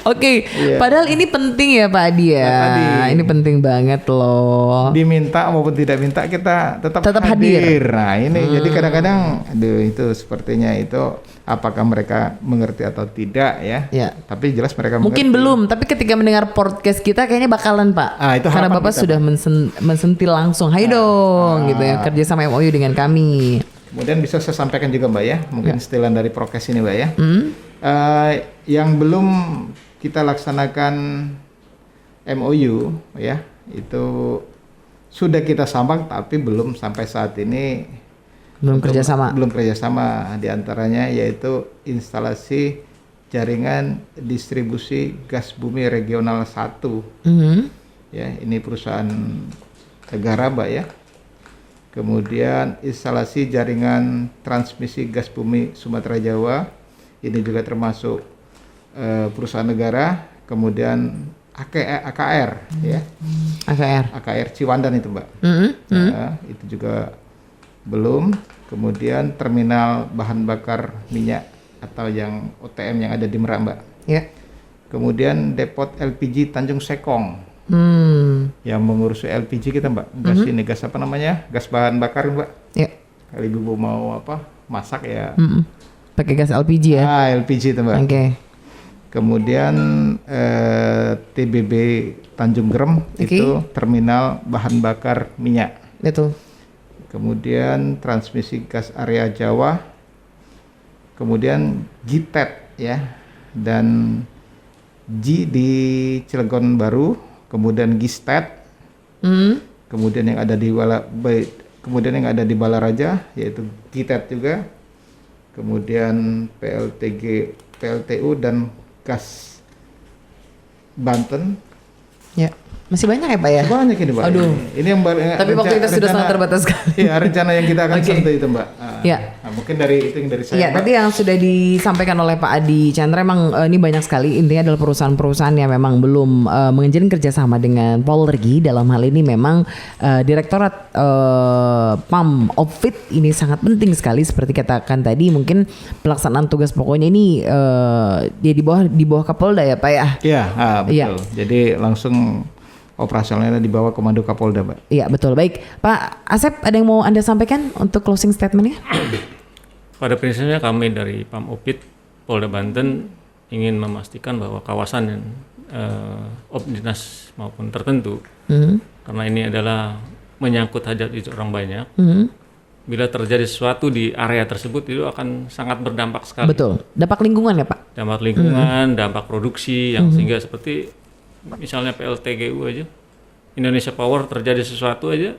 S1: Oke, padahal ini penting ya Pak Adi ya. Ini penting banget loh.
S2: Diminta maupun tidak minta kita tetap hadir. Nah ini jadi kadang-kadang, itu sepertinya itu apakah mereka mengerti atau tidak ya. Tapi jelas mereka
S1: mungkin
S2: mengerti.
S1: Belum, tapi ketika mendengar podcast kita kayaknya bakalan Pak.
S2: Itu
S1: karena Bapak
S2: kita,
S1: sudah mensentil langsung. Hayo dong gitu ya, kerja sama MOU dengan kami.
S2: Kemudian bisa saya sampaikan juga Mbak ya, mungkin setelan dari prokes ini Mbak ya. Yang belum kita laksanakan MOU ya, itu sudah kita sambang tapi belum sampai saat ini
S1: belum kerjasama.
S2: Di antaranya yaitu instalasi jaringan distribusi gas bumi regional 1. Ya, ini perusahaan negara Mbak ya. Kemudian instalasi jaringan transmisi gas bumi Sumatera Jawa, ini juga termasuk perusahaan negara. Kemudian AKR ya, AKR Ciwandan itu Mbak. Itu juga belum. Kemudian terminal bahan bakar minyak atau yang OTM yang ada di Merak Mbak. Kemudian depot LPG Tanjung Sekong. Yang mengurus LPG kita Mbak, gas ini gas apa namanya, gas bahan bakar Mbak. Kalau ibu mau masak ya
S1: pakai gas LPG ya.
S2: LPG itu Mbak. Kemudian TBB Tanjung Gerem itu terminal bahan bakar minyak. kemudian transmisi gas area Jawa, kemudian GTET ya, dan G di Cilegon Baru, kemudian GISTET, kemudian yang ada di Balaraja yaitu GTET juga, kemudian PLTU dan gas Banten.
S1: Ya, masih banyak ya Pak ya?
S2: Banyak ini Mbak.
S1: Aduh.
S2: Ini yang
S1: tapi waktu kita sudah sangat terbatas sekali.
S2: Iya, rencana yang kita akan sentuh itu Mbak.
S1: Ya.
S2: Nah, mungkin dari saya.
S1: Ya, tadi yang sudah disampaikan oleh Pak Adi Chandra memang ini banyak sekali. Intinya adalah perusahaan-perusahaan yang memang belum menjalin kerjasama dengan Polri. Dalam hal ini memang Direktorat PAM OPFIT ini sangat penting sekali. Seperti katakan tadi, mungkin pelaksanaan tugas pokoknya ini dia di bawah Kapolda ya Pak ya?
S2: Iya, betul.
S1: Ya.
S2: Jadi langsung operasionalnya di bawah Komando Kapolda, Pak.
S1: Iya, betul. Baik, Pak Asep, ada yang mau Anda sampaikan untuk closing statement-nya?
S3: Pada prinsipnya kami dari PAM OPFIT Polda Banten ingin memastikan bahwa kawasan dinas maupun tertentu, karena ini adalah menyangkut hajat hidup orang banyak, bila terjadi sesuatu di area tersebut itu akan sangat berdampak sekali.
S1: Betul. Dampak lingkungan ya Pak?
S3: Dampak lingkungan, dampak produksi yang sehingga seperti misalnya PLTGU aja, Indonesia Power terjadi sesuatu aja,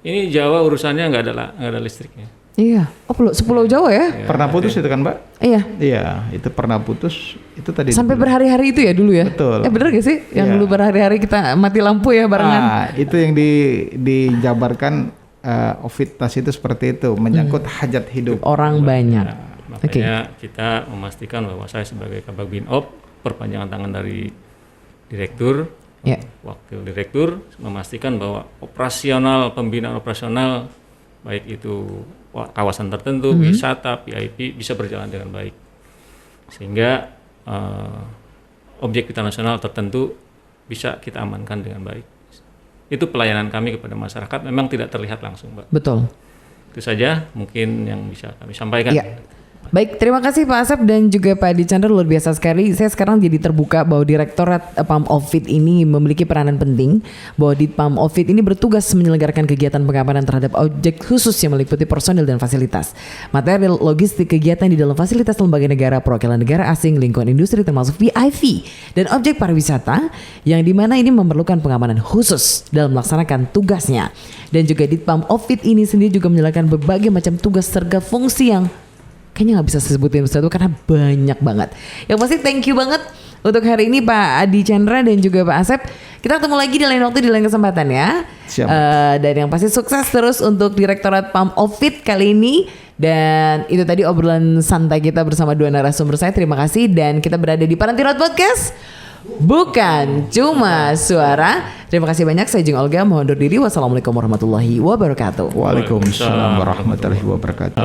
S3: ini Jawa urusannya nggak ada listriknya.
S1: Iya. Oh, sepulau Jawa ya?
S2: Pernah putus itu kan, Mbak?
S1: Iya.
S2: Iya, itu pernah putus. Itu tadi.
S1: Sampai berhari-hari itu ya dulu ya?
S2: Betul.
S1: Bener gak sih? Yang dulu berhari-hari kita mati lampu ya barengan?
S2: Itu yang dijabarkan Ovitas itu seperti itu, menyangkut hajat hidup
S1: orang banyak.
S3: Makanya kita memastikan bahwa saya sebagai Kabag Binop, perpanjangan tangan dari Direktur, Wakil Direktur, memastikan bahwa pembinaan operasional baik itu kawasan tertentu, wisata, VIP bisa berjalan dengan baik, sehingga objek vital nasional tertentu bisa kita amankan dengan baik. Itu pelayanan kami kepada masyarakat, memang tidak terlihat langsung, Mbak.
S1: Betul.
S3: Itu saja mungkin yang bisa kami sampaikan.
S1: Ya. Baik, terima kasih Pak Asep dan juga Pak Adi Chandra, luar biasa sekali. Saya sekarang jadi terbuka bahwa Direktorat PAM OPFIT ini memiliki peranan penting, bahwa di PAM OPFIT ini bertugas menyelenggarakan kegiatan pengamanan terhadap objek khusus yang meliputi personil dan fasilitas, material logistik kegiatan di dalam fasilitas lembaga negara, perwakilan negara asing, lingkungan industri termasuk VIP, dan objek pariwisata yang dimana ini memerlukan pengamanan khusus dalam melaksanakan tugasnya. Dan juga di PAM OPFIT ini sendiri juga menjalankan berbagai macam tugas serta fungsi yang kayaknya nggak bisa sebutin satu karena banyak banget. Yang pasti thank you banget untuk hari ini Pak Adi Chandra dan juga Pak Asep. Kita ketemu lagi di lain waktu, di lain kesempatan ya. Dan yang pasti sukses terus untuk Direktorat PAM OPFIT kali ini. Dan itu tadi obrolan santai kita bersama dua narasumber saya. Terima kasih, dan kita berada di Paranti Road Podcast, bukan cuma suara. Terima kasih banyak. Saya Jeng Olga mohon undur diri. Wassalamualaikum warahmatullahi wabarakatuh.
S2: Waalaikumsalam warahmatullahi wabarakatuh.